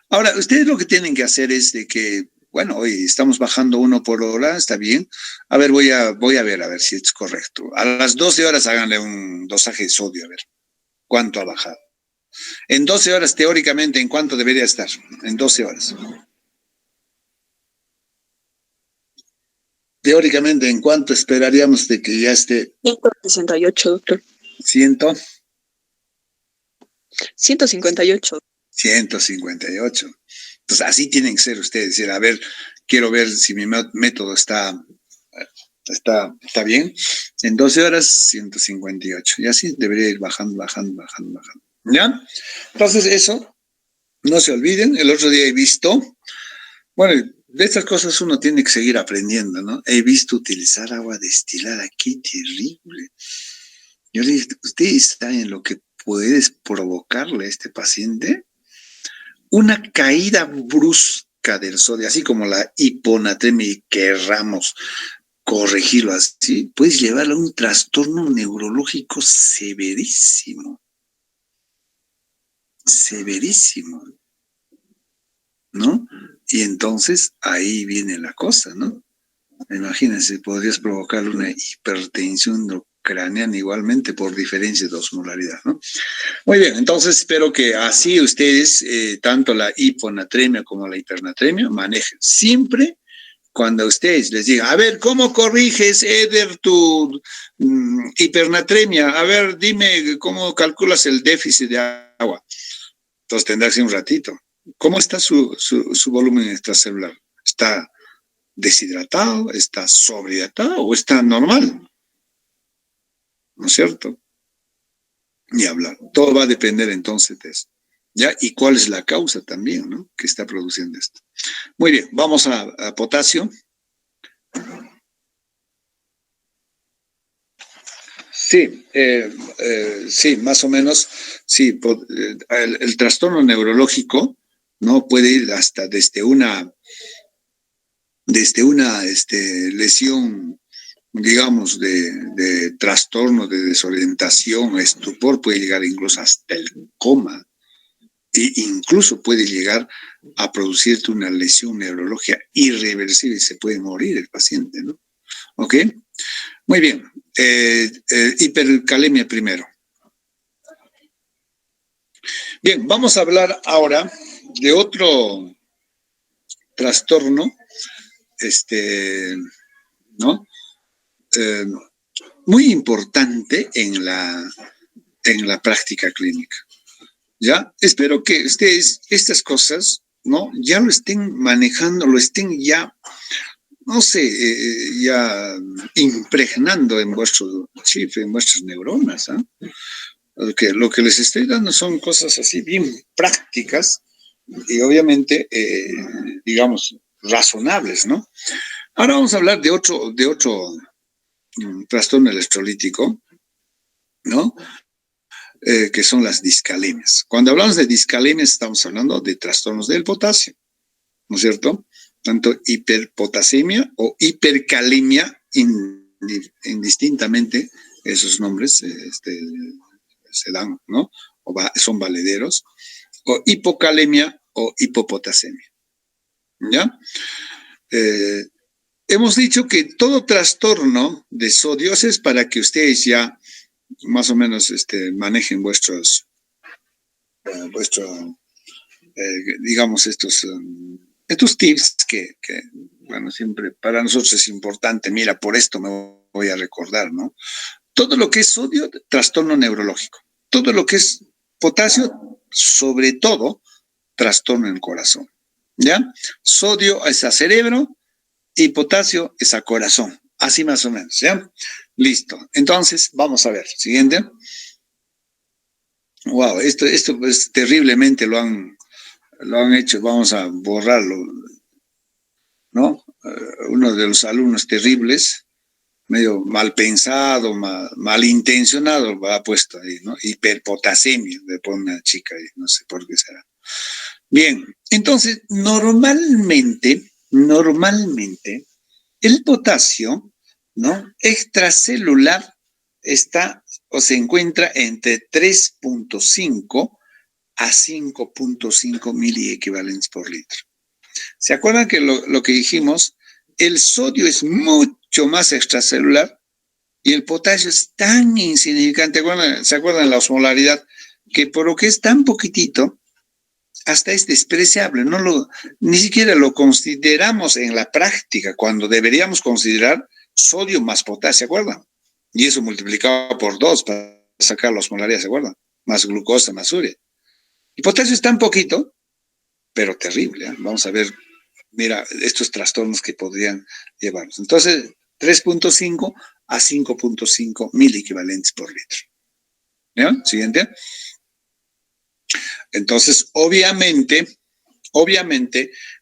Ahora, ustedes lo que tienen que hacer es de que, bueno, hoy estamos bajando 1 por hora, está bien. A ver, voy a ver si es correcto. A las 12 horas háganle un dosaje de sodio, a ver cuánto ha bajado. En 12 horas, teóricamente, ¿en cuánto debería estar? En 12 horas. Teóricamente, ¿en cuánto esperaríamos de que ya esté?
168, doctor. 158.
158. Entonces, así tienen que ser ustedes. Decir, a ver, quiero ver si mi método está bien. En 12 horas, 158. Y así debería ir bajando. ¿Ya? Entonces, eso, no se olviden. El otro día he visto, bueno, de estas cosas uno tiene que seguir aprendiendo, ¿no? He visto utilizar agua destilada. ¡Qué terrible! Yo le dije, ¿usted está en lo que puedes provocarle a este paciente? Una caída brusca cerca del sodio, así como la hiponatremia y querramos corregirlo así, puedes llevarlo a un trastorno neurológico severísimo. Severísimo, ¿no? Y entonces ahí viene la cosa, ¿no? Imagínense, podrías provocar una hipertensión craneana igualmente por diferencia de osmolaridad, ¿no? Muy bien, entonces espero que así ustedes, tanto la hiponatremia como la hipernatremia, manejen siempre cuando ustedes les digan, a ver, ¿cómo corriges, Eder, tu hipernatremia? A ver, dime cómo calculas el déficit de agua. Entonces tendrá que ser un ratito. ¿Cómo está su volumen extracelular? ¿Está deshidratado? ¿Está sobrehidratado? ¿O está normal? ¿No es cierto? Ni hablar. Todo va a depender entonces de eso. ¿Ya? ¿Y cuál es la causa también, ¿no? Que está produciendo esto. Muy bien, vamos a potasio. Sí, sí, más o menos, sí, el trastorno neurológico, ¿no? Puede ir hasta desde una lesión, digamos, de trastorno, de desorientación, estupor, puede llegar incluso hasta el coma, e incluso puede llegar a producirte una lesión neurológica irreversible y se puede morir el paciente, ¿no? ¿Ok? Muy bien. Hipercalemia primero. Bien, vamos a hablar ahora de otro trastorno, ¿no? Muy importante en la práctica clínica. ¿Ya? Espero que ustedes estas cosas, ¿no? Ya lo estén manejando, lo estén ya, no sé, ya impregnando en vuestro chip, en vuestras neuronas, ¿ah? Lo que les estoy dando son cosas así bien prácticas y obviamente, digamos, razonables, ¿no? Ahora vamos a hablar de otro trastorno electrolítico, ¿no? Que son las discalemias. Cuando hablamos de discalemias estamos hablando de trastornos del potasio, ¿no es cierto? Tanto hiperpotasemia o hipercalemia, indistintamente esos nombres se dan, ¿no? Son valederos, o hipocalemia o hipopotasemia, ¿ya? Hemos dicho que todo trastorno de sodio es para que ustedes ya más o menos manejen vuestros, digamos, estos tips que, bueno, siempre para nosotros es importante. Mira, por esto me voy a recordar, ¿no? Todo lo que es sodio, trastorno neurológico. Todo lo que es potasio, sobre todo, trastorno en el corazón, ¿ya? Sodio es a cerebro y potasio es a corazón. Así más o menos, ¿ya? Listo. Entonces, vamos a ver. Siguiente. Wow, esto pues, terriblemente lo han hecho. Vamos a borrarlo, ¿no? Uno de los alumnos terribles, medio mal pensado, mal intencionado, lo ha puesto ahí, ¿no? Hiperpotasemia, le pone una chica ahí, no sé por qué será. Bien, entonces, normalmente, el potasio, ¿no? Extracelular está o se encuentra entre 3.5 a 5.5 miliequivalentes por litro. ¿Se acuerdan que lo que dijimos? El sodio es mucho más extracelular y el potasio es tan insignificante. ¿Se acuerdan la osmolaridad? Que por lo que es tan poquitito, hasta es despreciable, ni siquiera lo consideramos en la práctica, cuando deberíamos considerar sodio más potasio, ¿se acuerdan? Y eso multiplicado por 2 para sacar la osmolaridad, ¿se acuerdan? Más glucosa, más urea. El potasio es tan poquito, pero terrible, ¿eh? Vamos a ver, mira, estos trastornos que podrían llevarnos. Entonces, 3.5 a 5.5 miliequivalentes por litro. ¿Ya? Siguiente. Entonces, obviamente,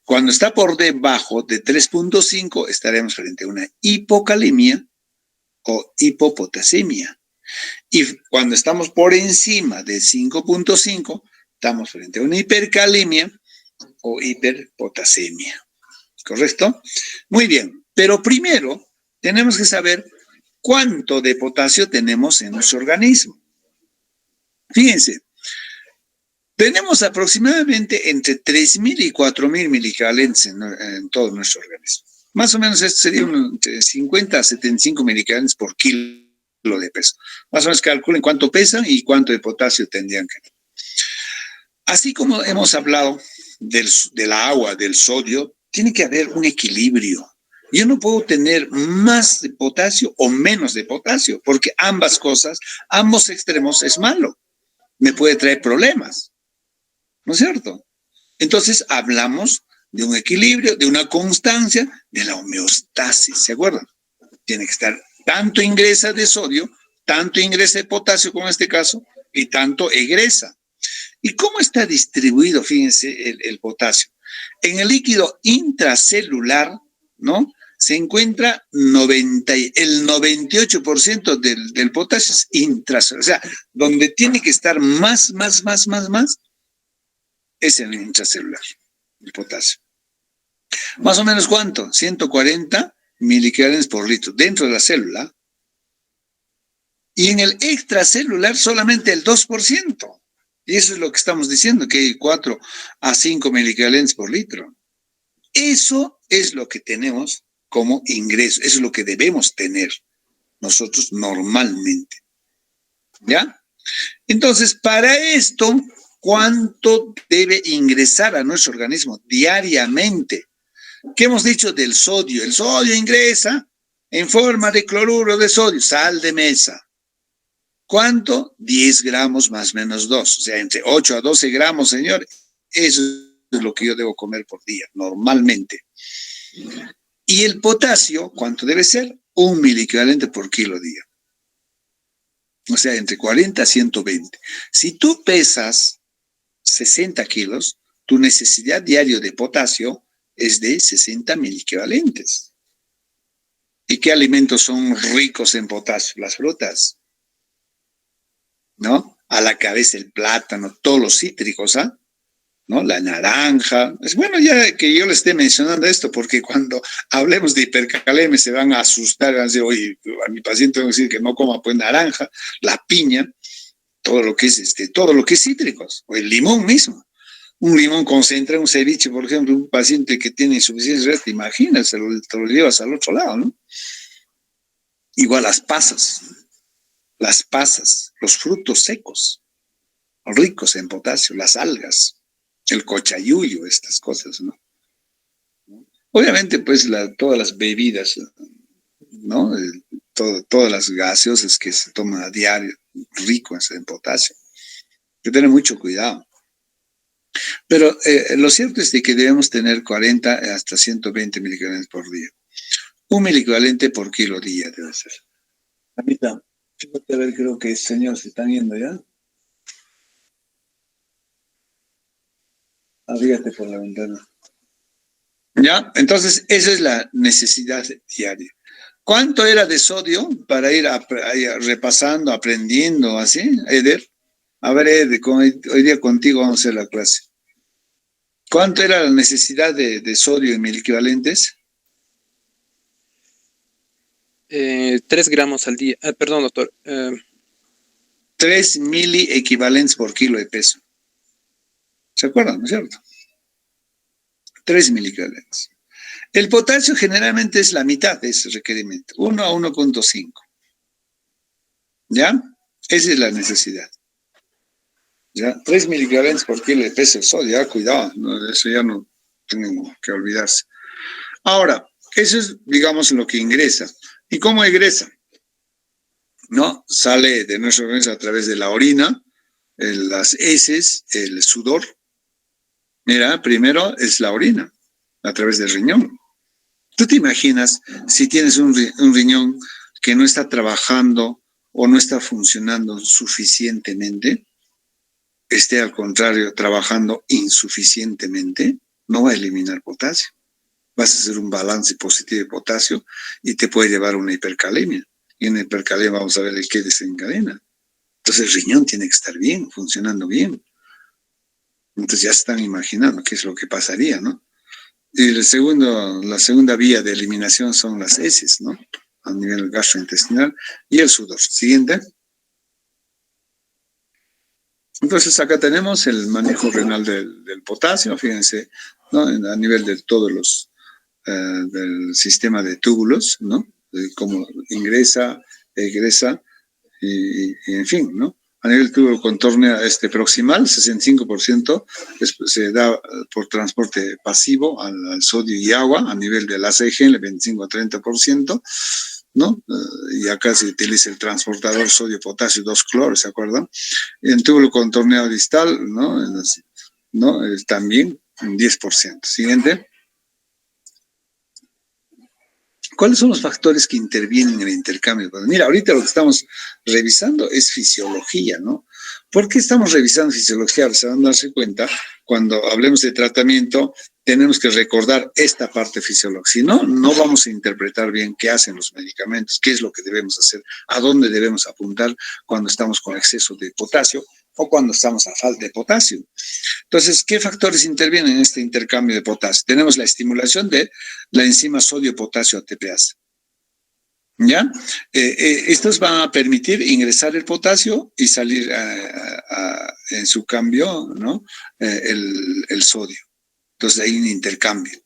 cuando está por debajo de 3.5, estaremos frente a una hipocalemia o hipopotasemia. Y cuando estamos por encima de 5.5, estamos frente a una hipercalemia o hiperpotasemia. ¿Correcto? Muy bien, pero primero tenemos que saber cuánto de potasio tenemos en nuestro organismo. Fíjense, tenemos aproximadamente entre 3.000 y 4.000 milivalentes en todo nuestro organismo. Más o menos esto sería entre 50 a 75 milivalentes por kilo de peso. Más o menos calculen cuánto pesan y cuánto de potasio tendrían que tener. Así como hemos hablado del agua, del sodio, tiene que haber un equilibrio. Yo no puedo tener más de potasio o menos de potasio, porque ambas cosas, ambos extremos es malo. Me puede traer problemas, ¿no es cierto? Entonces hablamos de un equilibrio, de una constancia, de la homeostasis, ¿se acuerdan? Tiene que estar tanto ingresa de sodio, tanto ingresa de potasio, como en este caso, y tanto egresa. ¿Y cómo está distribuido, fíjense, el potasio? En el líquido intracelular, ¿no? Se encuentra el 98% del potasio es intracelular. O sea, donde tiene que estar más, es en el intracelular, el potasio. Más o menos, ¿cuánto? 140 miligramos por litro dentro de la célula. Y en el extracelular solamente el 2%. Y eso es lo que estamos diciendo, que hay 4 a 5 miligramos por litro. Eso es lo que tenemos como ingreso, eso es lo que debemos tener nosotros normalmente. ¿Ya? Entonces, para esto, ¿cuánto debe ingresar a nuestro organismo diariamente? ¿Qué hemos dicho del sodio? El sodio ingresa en forma de cloruro de sodio, sal de mesa. ¿Cuánto? 10 gramos más menos 2, o sea, entre 8 a 12 gramos, señor. Eso es lo que yo debo comer por día, normalmente. Y el potasio, ¿cuánto debe ser? 1 miliequivalente por kilo día. O sea, entre 40 a 120. Si tú pesas 60 kilos, tu necesidad diaria de potasio es de 60 miliequivalentes. ¿Y qué alimentos son ricos en potasio? Las frutas, ¿no? A la cabeza el plátano, todos los cítricos, ¿ah? ¿No? La naranja. Es bueno ya que yo le esté mencionando esto, porque cuando hablemos de hipercalemia se van a asustar, van a decir, oye, a mi paciente tengo que decir que no coma pues naranja, la piña, todo lo que es cítricos, o el limón mismo. Un limón concentra un ceviche, por ejemplo, un paciente que tiene insuficiencia renal, te imaginas, te lo llevas al otro lado, ¿no? Igual las pasas, los frutos secos, ricos en potasio, las algas, el cochayuyo, estas cosas, ¿no? Obviamente, pues, todas las bebidas, ¿no? Todas las gaseosas que se toman a diario, ricas en potasio. Hay que tener mucho cuidado. Pero lo cierto es de que debemos tener 40 hasta 120 miligramos por día. 1 miliequivalente por kilo día debe ser. Amita, fíjate a ver, creo que señor se están yendo ya. Abrígate por la ventana. Ya, entonces esa es la necesidad diaria. ¿Cuánto era de sodio para ir repasando, aprendiendo, así, Eder? A ver, Eder, hoy día contigo vamos a hacer la clase. ¿Cuánto era la necesidad de sodio en miliequivalentes?
3 gramos al día. Perdón, doctor.
3 miliequivalentes por kilo de peso. ¿Se acuerdan, no es cierto? 3 miliequivalentes. El potasio generalmente es la mitad de ese requerimiento, 1 a 1.5. ¿Ya? Esa es la necesidad. ¿Ya? 3 miliequivalentes por kilo de peso de sodio, ya, cuidado, no, eso ya no tengo que olvidarse. Ahora, eso es, digamos, lo que ingresa. ¿Y cómo egresa? ¿No? Sale de nuestro organismo a través de la orina, las heces, el sudor. Mira, primero es la orina, a través del riñón. ¿Tú te imaginas si tienes un riñón que no está trabajando o no está funcionando suficientemente? Esté al contrario trabajando insuficientemente, no va a eliminar potasio. Vas a hacer un balance positivo de potasio y te puede llevar a una hipercalemia. Y en la hipercalemia vamos a ver el qué desencadena. Entonces el riñón tiene que estar bien, funcionando bien. Entonces ya se están imaginando qué es lo que pasaría, ¿no? Y la segunda vía de eliminación son las heces, ¿no? A nivel gastrointestinal y el sudor. Siguiente. Entonces acá tenemos el manejo renal del potasio, fíjense, ¿no? A nivel de todos los, del sistema de túbulos, ¿no? De cómo ingresa, egresa y en fin, ¿no? A nivel túbulo contorno proximal, 65% se da por transporte pasivo al sodio y agua, a nivel del ACG, el 25 a 30%, ¿no? Y acá se utiliza el transportador sodio-potasio 2-cloro, ¿se acuerdan? En túbulo contorneado distal, ¿no? También un 10%. Siguiente. ¿Cuáles son los factores que intervienen en el intercambio? Pues mira, ahorita lo que estamos revisando es fisiología, ¿no? ¿Por qué estamos revisando fisiología? Se van a darse cuenta, cuando hablemos de tratamiento, tenemos que recordar esta parte fisiológica. Si no, no vamos a interpretar bien qué hacen los medicamentos, qué es lo que debemos hacer, a dónde debemos apuntar cuando estamos con exceso de potasio o cuando estamos a falta de potasio. Entonces, ¿qué factores intervienen en este intercambio de potasio? Tenemos la estimulación de la enzima sodio-potasio ATPasa. ¿Ya? Estos van a permitir ingresar el potasio y salir en su cambio, ¿no? El sodio. Entonces hay un intercambio.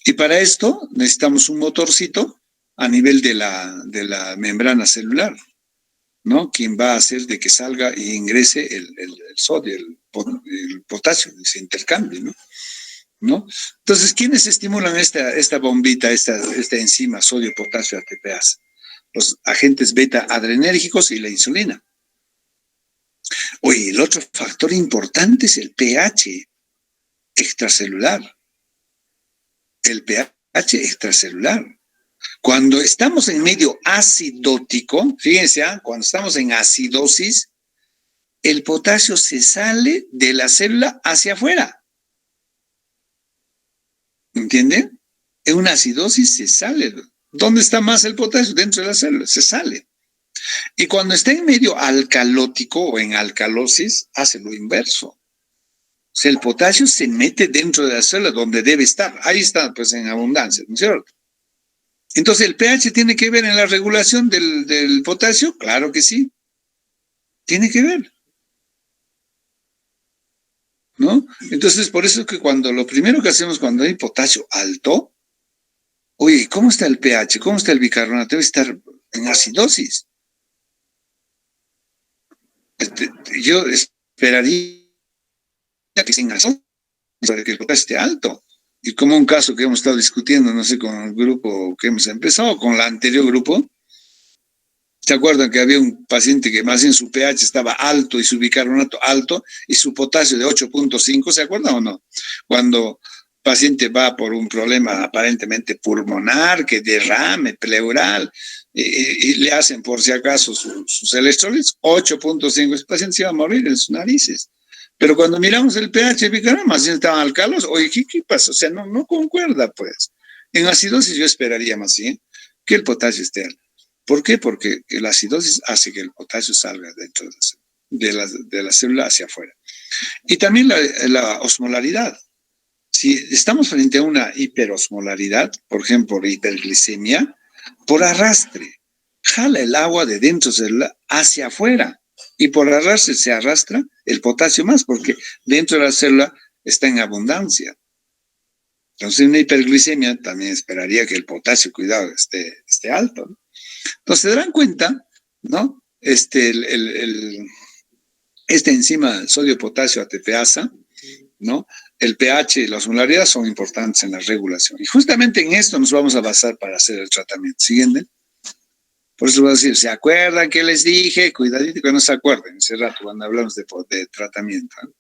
Y para esto necesitamos un motorcito a nivel de la membrana celular, ¿no? Quien va a hacer de que salga e ingrese el sodio, el potasio, ese intercambio, ¿no? Entonces, ¿quiénes estimulan esta bombita, esta enzima sodio-potasio ATPasa? Los agentes beta-adrenérgicos y la insulina. Oye, el otro factor importante es el pH extracelular. El pH extracelular. Cuando estamos en medio acidótico, fíjense, cuando estamos en acidosis, el potasio se sale de la célula hacia afuera. ¿Entienden? En una acidosis se sale. ¿Dónde está más el potasio? Dentro de la célula, se sale. Y cuando está en medio alcalótico o en alcalosis, hace lo inverso. O sea, el potasio se mete dentro de la célula donde debe estar. Ahí está, pues, en abundancia, ¿no es cierto? Entonces, ¿el pH tiene que ver en la regulación del potasio? Claro que sí. Tiene que ver, ¿no? Entonces, por eso es que lo primero que hacemos cuando hay potasio alto, oye, ¿cómo está el pH? ¿Cómo está el bicarbonato? Debe estar en acidosis. Yo esperaría que esté en acidosis para que el potasio esté alto. Y como un caso que hemos estado discutiendo, no sé, con el grupo que hemos empezado, con el anterior grupo, ¿se acuerdan que había un paciente que más bien su pH estaba alto y su bicarbonato alto y su potasio de 8.5? ¿Se acuerdan o no? Cuando el paciente va por un problema aparentemente pulmonar, que derrame pleural, y le hacen por si acaso sus electrolitos, 8.5, ese paciente se iba a morir en sus narices. Pero cuando miramos el pH bicarbonato, más bien estaban alcalos. Oye, ¿qué pasa? O sea, no concuerda, pues. En acidosis yo esperaría más bien que el potasio esté alto. ¿Por qué? Porque la acidosis hace que el potasio salga dentro de la célula hacia afuera. Y también la osmolaridad. Si estamos frente a una hiperosmolaridad, por ejemplo, hiperglicemia, por arrastre, jala el agua de dentro de la célula hacia afuera. Y por arrastre se arrastra el potasio más, porque dentro de la célula está en abundancia. Entonces, en una hiperglicemia también esperaría que el potasio, cuidado, esté alto, ¿no? Entonces, se darán cuenta, ¿no? Esta enzima sodio-potasio ATPasa, ¿no? El pH y la osmolaridad son importantes en la regulación. Y justamente en esto nos vamos a basar para hacer el tratamiento. ¿Siguiente? Por eso voy a decir, ¿se acuerdan que les dije? Cuidadito que no se acuerden ese rato cuando hablamos de tratamiento, ¿no?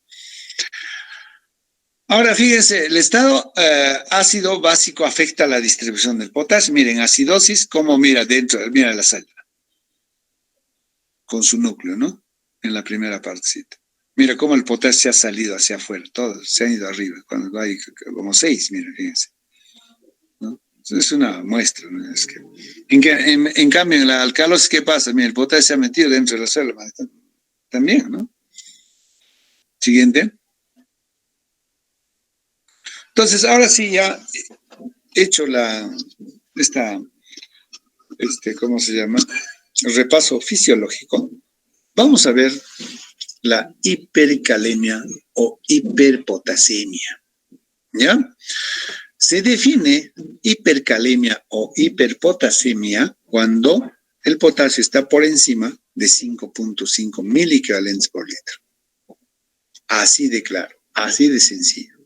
Ahora, fíjense, el estado ácido básico afecta la distribución del potasio. Miren, acidosis, como mira la célula, con su núcleo, ¿no? En la primera partecita. Mira cómo el potasio se ha salido hacia afuera, todos se han ido arriba, cuando hay como 6, miren, fíjense, ¿no? Es una muestra, ¿no? Es que, en cambio, en la alcalosis, ¿qué pasa? Mira, el potasio se ha metido dentro de la célula también, ¿no? Siguiente. Entonces, ahora sí ya he hecho ¿cómo se llama? El repaso fisiológico. Vamos a ver la hipercalemia o hiperpotasemia, ¿ya? Se define hipercalemia o hiperpotasemia cuando el potasio está por encima de 5.5 miliequivalentes por litro. Así de claro, así de sencillo.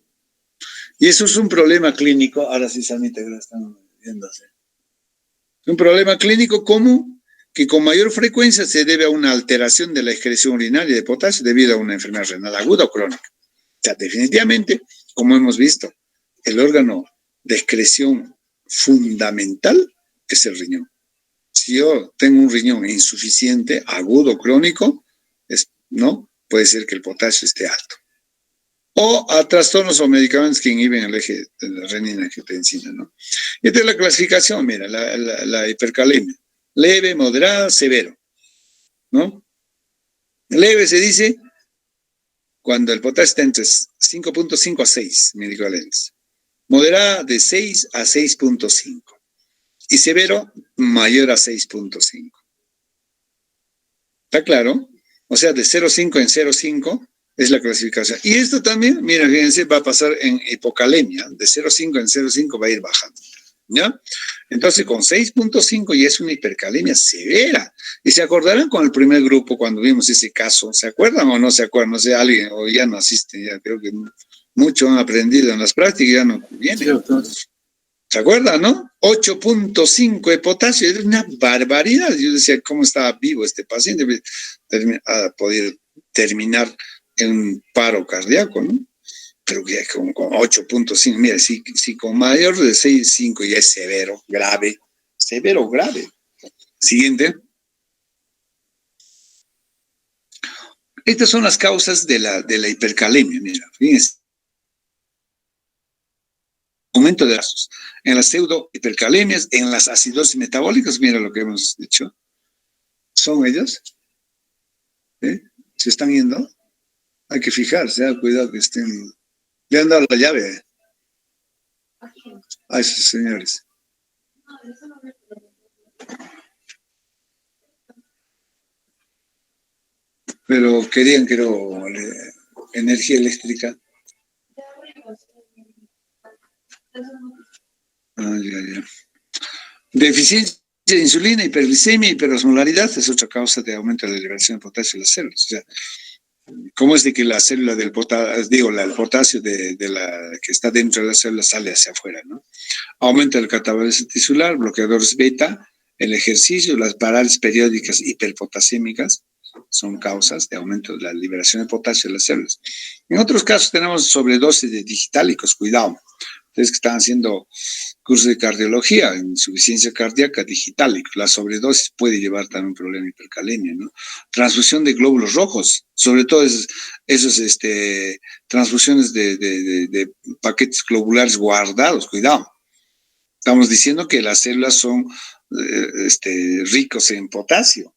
Y eso es un problema clínico, ahora sí, Samita, que lo están viéndose. Es un problema clínico común que con mayor frecuencia se debe a una alteración de la excreción urinaria de potasio debido a una enfermedad renal aguda o crónica. O sea, definitivamente, como hemos visto, el órgano de excreción fundamental es el riñón. Si yo tengo un riñón insuficiente, agudo o crónico, ¿no? Puede ser que el potasio esté alto. O a trastornos o medicamentos que inhiben el eje de la renina-angiotensina, ¿no? Esta es la clasificación, mira, la hipercalemia. Leve, moderada, severo, ¿no? Leve se dice cuando el potasio está entre 5.5 a 6 miliequivalentes. Moderada de 6 a 6.5. Y severo, mayor a 6.5. ¿Está claro? O sea, de 0.5 en 0.5 es la clasificación. Y esto también, mira, fíjense, va a pasar en hipocalemia. De 0.5 en 0.5 va a ir bajando. ¿Ya? Entonces, con 6.5 ya es una hipercalemia severa. Y se acordarán con el primer grupo cuando vimos ese caso. ¿Se acuerdan o no se acuerdan? No sé, alguien, o ya no asiste, ya creo que mucho han aprendido en las prácticas, ya no vienen. ¿Se acuerdan, no? 8.5 de potasio, es una barbaridad. Yo decía, ¿cómo estaba vivo este paciente? A poder terminar en un paro cardíaco, ¿no? Pero que con 8.5, mira, si con mayor de 6.5 ya es severo, grave. Siguiente. Estas son las causas de la hipercalemia, mira, fíjense. Aumento de vasos. En las pseudohipercalemias, en las acidosis metabólicas, mira lo que hemos dicho. ¿Son ellos? ¿Se están yendo? Hay que fijarse, cuidado que estén. Le han dado la llave a esos señores. Pero querían, creo, energía eléctrica. Ya. Deficiencia de insulina, hiperglicemia, hiperosmolaridad es otra causa de aumento de la liberación de potasio en las células. O sea, ¿cómo es de que la célula del potasio, el potasio de la que está dentro de la célula sale hacia afuera, ¿no? Aumento del catabolismo tisular, bloqueadores beta, el ejercicio, las parálisis periódicas hiperpotasémicas son causas de aumento de la liberación de potasio en las células. En otros casos tenemos sobredosis de digitálicos, cuidado. Ustedes que están haciendo curso de cardiología, insuficiencia cardíaca, digitálico. La sobredosis puede llevar también un problema de hipercalemia, ¿no? Transfusión de glóbulos rojos, sobre todo esos transfusiones de paquetes globulares guardados, cuidado. Estamos diciendo que las células son ricos en potasio.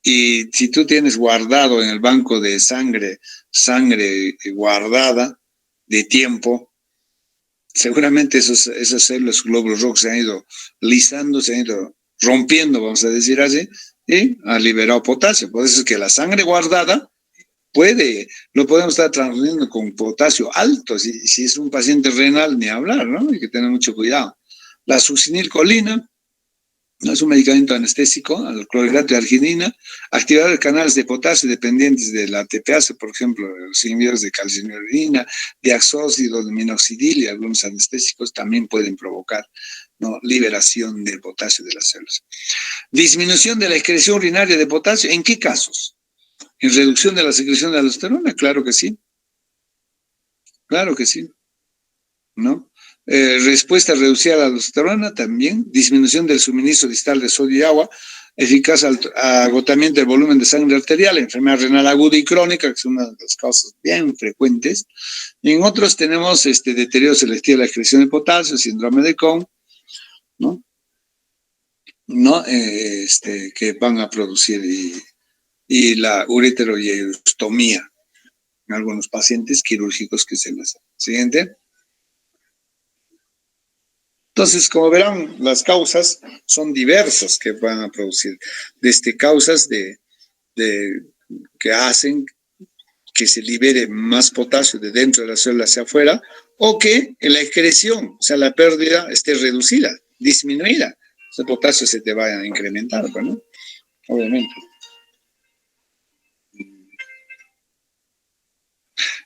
Y si tú tienes guardado en el banco de sangre guardada de tiempo, seguramente esas células glóbulos rojos se han ido lisando, se han ido rompiendo, vamos a decir así, y han liberado potasio. Por eso es que la sangre guardada lo podemos estar transfiriendo con potasio alto. Si es un paciente renal, ni hablar, ¿no? Hay que tener mucho cuidado. La succinilcolina no es un medicamento anestésico, el clorhidrato de arginina, activar de canales de potasio dependientes de la ATPase, por ejemplo, los inhibidores de calcineuridina, diaxócido de minoxidil y algunos anestésicos también pueden provocar, ¿no?, liberación de potasio de las células. Disminución de la excreción urinaria de potasio, ¿en qué casos? ¿En reducción de la secreción de aldosterona? Claro que sí. Claro que sí. ¿No? Respuesta reducida a la aldosterona también, disminución del suministro distal de sodio y agua, eficaz agotamiento del volumen de sangre arterial, enfermedad renal aguda y crónica, que es una de las causas bien frecuentes. Y en otros tenemos deterioro selectivo de la excreción de potasio, síndrome de Cohn, ¿no? Que van a producir y la ureteroideostomía en algunos pacientes quirúrgicos que se les hacen. Siguiente. Entonces, como verán, las causas son diversas que van a producir, desde causas que hacen que se libere más potasio de dentro de la célula hacia afuera, o que en la excreción, o sea, la pérdida esté reducida, disminuida. Ese potasio se te va a incrementar, ¿no? Obviamente.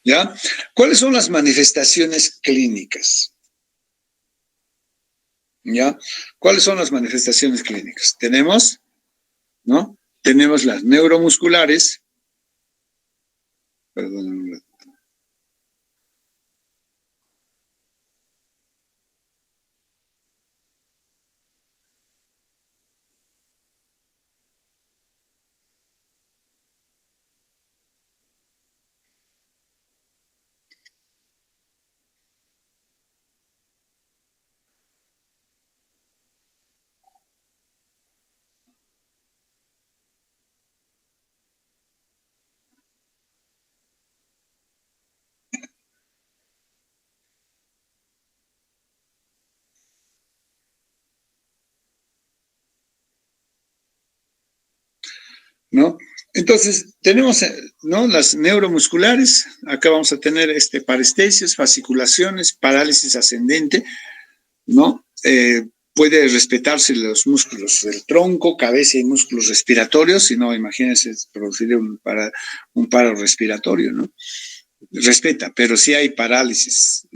¿Ya? ¿Cuáles son las manifestaciones clínicas? ¿Ya? ¿Cuáles son las manifestaciones clínicas? Tenemos, ¿no? Tenemos las neuromusculares. Perdón. ¿No? Entonces, tenemos, ¿no?, las neuromusculares. Acá vamos a tener parestesias, fasciculaciones, parálisis ascendente, ¿no? Puede respetarse los músculos del tronco, cabeza y músculos respiratorios, si no, imagínense, producir un paro respiratorio, ¿no? Respeta, pero sí hay parálisis,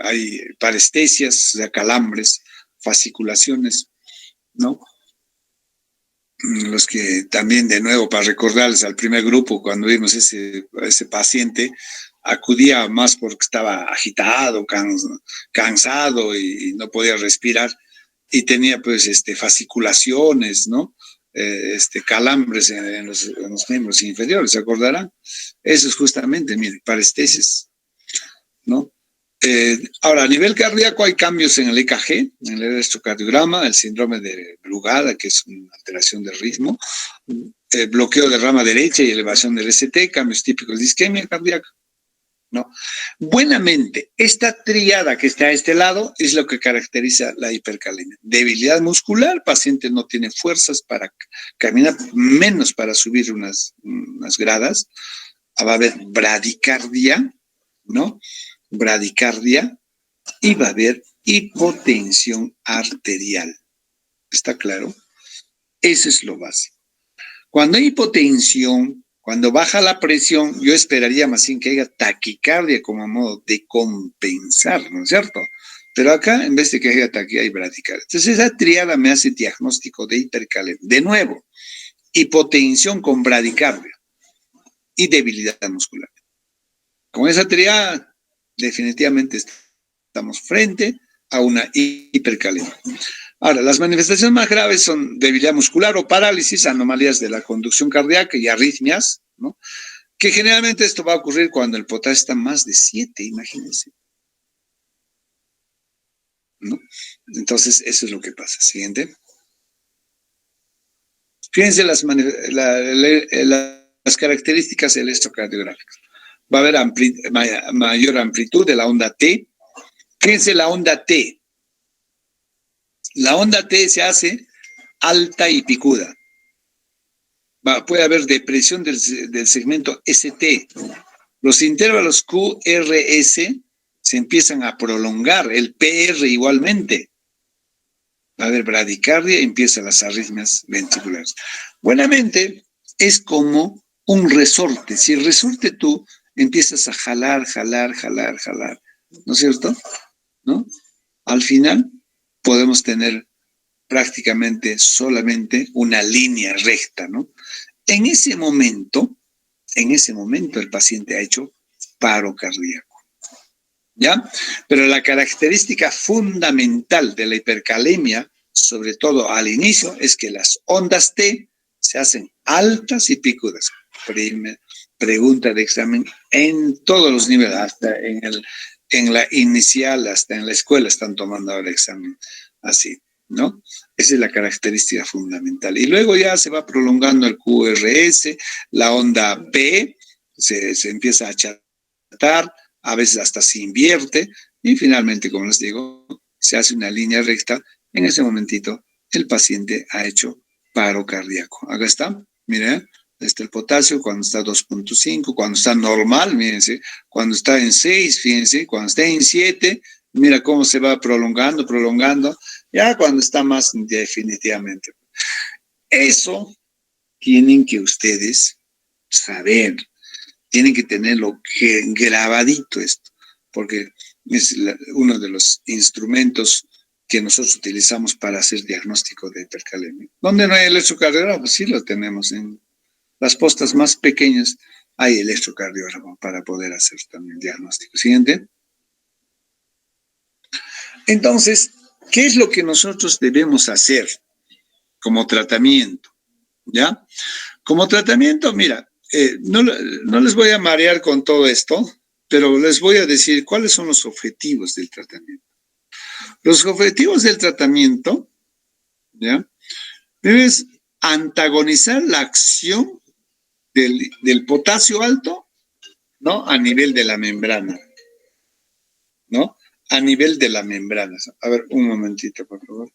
hay parestesias, o sea, calambres, fasciculaciones, ¿no? Los que también, de nuevo, para recordarles al primer grupo, cuando vimos ese paciente, acudía más porque estaba agitado, cansado y no podía respirar, y tenía pues fasciculaciones, ¿no? Calambres en los miembros inferiores, ¿se acordarán? Eso es justamente, mire, parestesias, ¿no? Ahora, a nivel cardíaco hay cambios en el EKG, en el electrocardiograma, el síndrome de Brugada, que es una alteración del ritmo, bloqueo de rama derecha y elevación del ST, cambios típicos de isquemia cardíaca, ¿no? Buenamente, esta triada que está a este lado es lo que caracteriza la hipercalemia. Debilidad muscular, paciente no tiene fuerzas para caminar, menos para subir unas gradas. Va a haber bradicardia, ¿no? Bradicardia, y va a haber hipotensión arterial. ¿Está claro? Eso es lo básico. Cuando hay hipotensión, cuando baja la presión, yo esperaría más bien que haya taquicardia como a modo de compensar, ¿no es cierto? Pero acá, en vez de que haya taquicardia, hay bradicardia. Entonces, esa triada me hace diagnóstico de hipercalemia. De nuevo, hipotensión con bradicardia y debilidad muscular. Con esa triada, definitivamente estamos frente a una hipercalemia. Ahora, las manifestaciones más graves son debilidad muscular o parálisis, anomalías de la conducción cardíaca y arritmias, ¿no? Que generalmente esto va a ocurrir cuando el potasio está más de 7, imagínense, ¿no? Entonces, eso es lo que pasa. Siguiente. Fíjense las características electrocardiográficas. Va a haber mayor amplitud de la onda T. Fíjense la onda T. La onda T se hace alta y picuda. Puede haber depresión del segmento ST. Los intervalos QRS se empiezan a prolongar, el PR igualmente. Va a haber bradicardia y empiezan las arritmias ventriculares. Buenamente, es como un resorte. Si el resorte tú empiezas a jalar, ¿no es cierto? ¿No? Al final podemos tener prácticamente solamente una línea recta, ¿no? En ese momento el paciente ha hecho paro cardíaco, ¿ya? Pero la característica fundamental de la hipercalemia, sobre todo al inicio, es que las ondas T se hacen altas y picudas. Pregunta de examen en todos los niveles, hasta en la inicial, hasta en la escuela están tomando ahora examen así, ¿no? Esa es la característica fundamental. Y luego ya se va prolongando el QRS, la onda P se empieza a achatar, a veces hasta se invierte, y finalmente, como les digo, se hace una línea recta, en ese momentito el paciente ha hecho paro cardíaco. Acá está, mire, está el potasio cuando está 2.5, cuando está normal, fíjense, cuando está en 6, fíjense, cuando está en 7, mira cómo se va prolongando, prolongando, ya cuando está más definitivamente. Eso tienen que ustedes saber, tienen que tenerlo grabadito esto, porque es uno de los instrumentos que nosotros utilizamos para hacer diagnóstico de hipercalemia. ¿Dónde no hay electrocardiograma? Pues sí lo tenemos. En las postas más pequeñas hay electrocardiograma para poder hacer también diagnóstico. Siguiente. Entonces, ¿qué es lo que nosotros debemos hacer como tratamiento? ¿Ya? Como tratamiento, mira, no les voy a marear con todo esto, pero les voy a decir cuáles son los objetivos del tratamiento. Los objetivos del tratamiento, ¿ya? Debes antagonizar la acción del potasio alto, ¿no? A nivel de la membrana, ¿no? A nivel de la membrana. A ver, un momentito, por favor.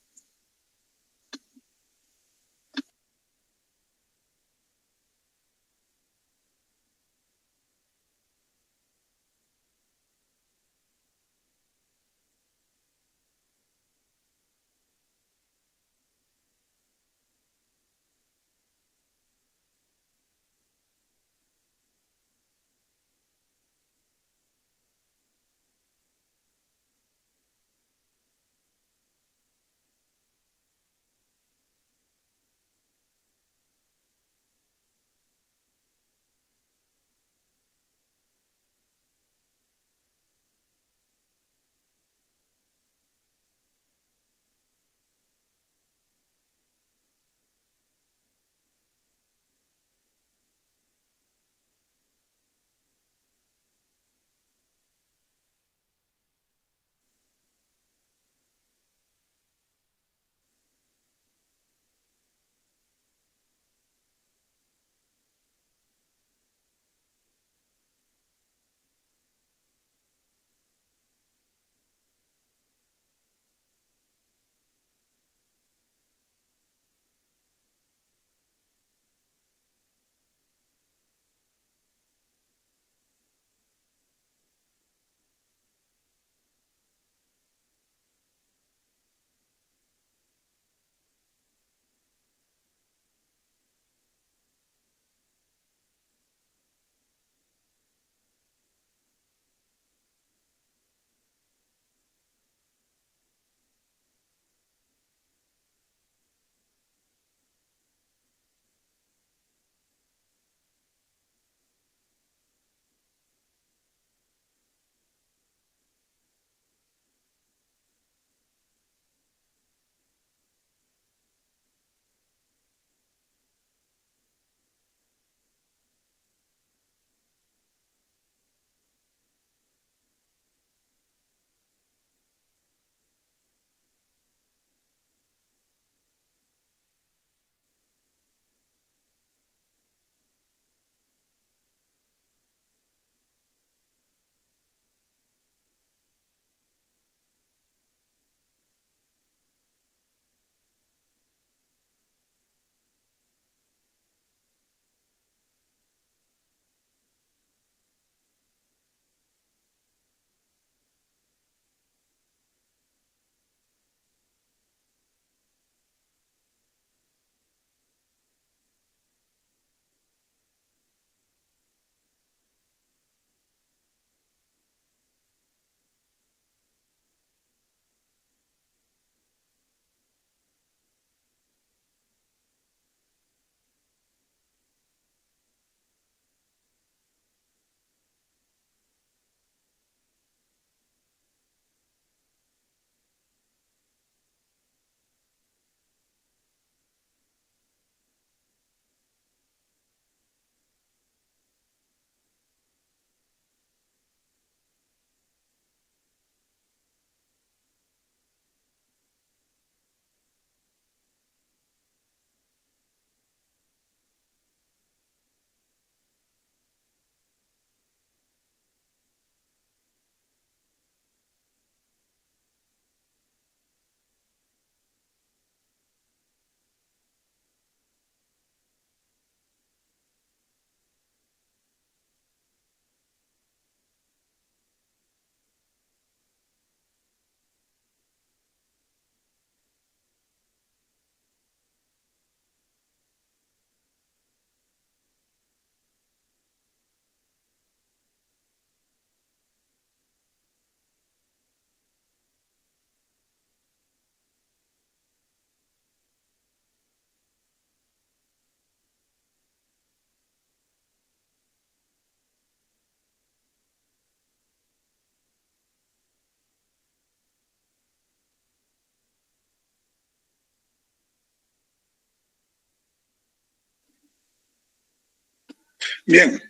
Bien,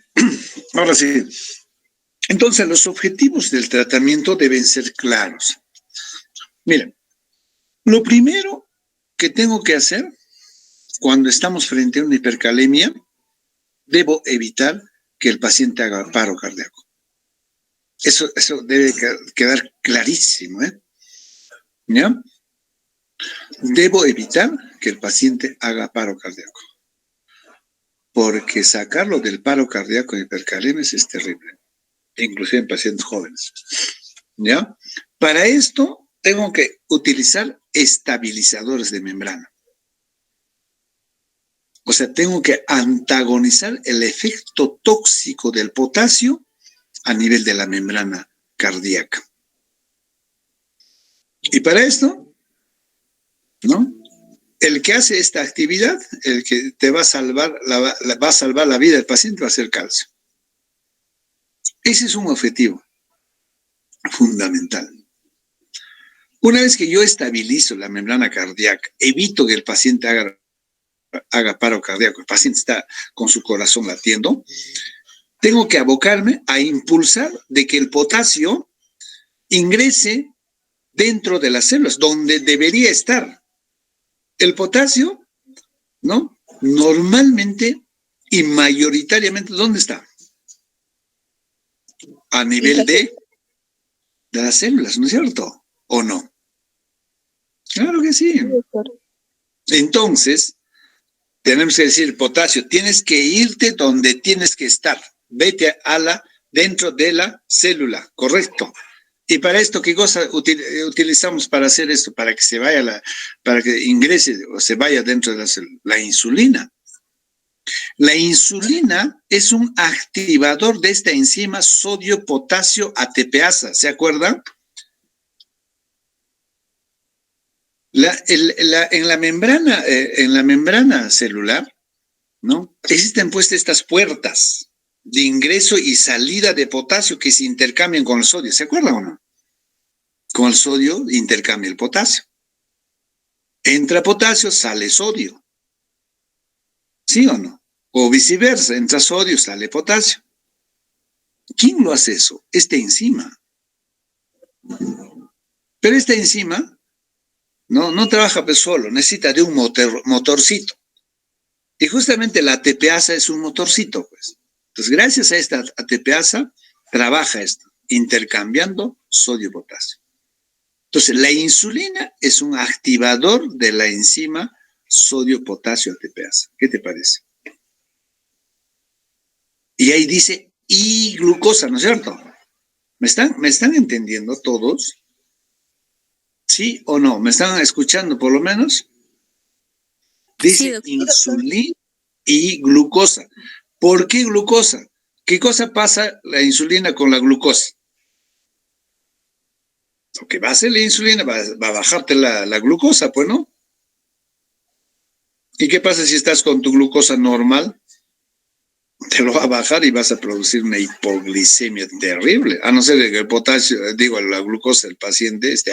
ahora sí. Entonces, los objetivos del tratamiento deben ser claros. Miren, lo primero que tengo que hacer cuando estamos frente a una hipercalemia, debo evitar que el paciente haga paro cardíaco. Eso debe quedar clarísimo, ¿eh? ¿Ya? Debo evitar que el paciente haga paro cardíaco. Porque sacarlo del paro cardíaco en hipercalemias es terrible, inclusive en pacientes jóvenes. ¿Ya? Para esto tengo que utilizar estabilizadores de membrana. O sea, tengo que antagonizar el efecto tóxico del potasio a nivel de la membrana cardíaca. Y para esto, ¿no? El que hace esta actividad, el que te va a salvar la vida del paciente va a ser calcio. Ese es un objetivo fundamental. Una vez que yo estabilizo la membrana cardíaca, evito que el paciente haga paro cardíaco, el paciente está con su corazón latiendo, tengo que abocarme a impulsar de que el potasio ingrese dentro de las células, donde debería estar. El potasio, ¿no? Normalmente y mayoritariamente, ¿dónde está? A nivel de las células, ¿no es cierto? ¿O no? Claro que sí. Entonces, tenemos que decir, potasio, tienes que irte donde tienes que estar. Vete dentro de la célula, correcto. Y para esto, ¿qué cosa utilizamos para hacer esto? Para que se vaya para que ingrese o se vaya dentro de la célula. La insulina. La insulina es un activador de esta enzima sodio-potasio ATPasa, ¿se acuerdan? En la membrana celular, ¿no? Existen pues estas puertas de ingreso y salida de potasio que se intercambian con el sodio, ¿se acuerdan o no? Con el sodio intercambia el potasio. Entra potasio, sale sodio. ¿Sí o no? O viceversa, entra sodio, sale potasio. ¿Quién lo hace eso? Esta enzima. Pero esta enzima no trabaja pues solo, necesita de un motorcito. Y justamente la ATPasa es un motorcito, pues. Entonces, gracias a esta ATPasa, trabaja esto, intercambiando sodio-potasio. Entonces, la insulina es un activador de la enzima sodio-potasio ATPasa. ¿Qué te parece? Y ahí dice y glucosa, ¿no es cierto? ¿Me están entendiendo todos? ¿Sí o no? ¿Me están escuchando por lo menos? Dice sí, insulina y glucosa. ¿Por qué glucosa? ¿Qué cosa pasa la insulina con la glucosa? Lo que va a hacer la insulina va a bajarte la glucosa, pues, ¿no? ¿Y qué pasa si estás con tu glucosa normal? Te lo va a bajar y vas a producir una hipoglicemia terrible, a no ser que el potasio, la glucosa del paciente esté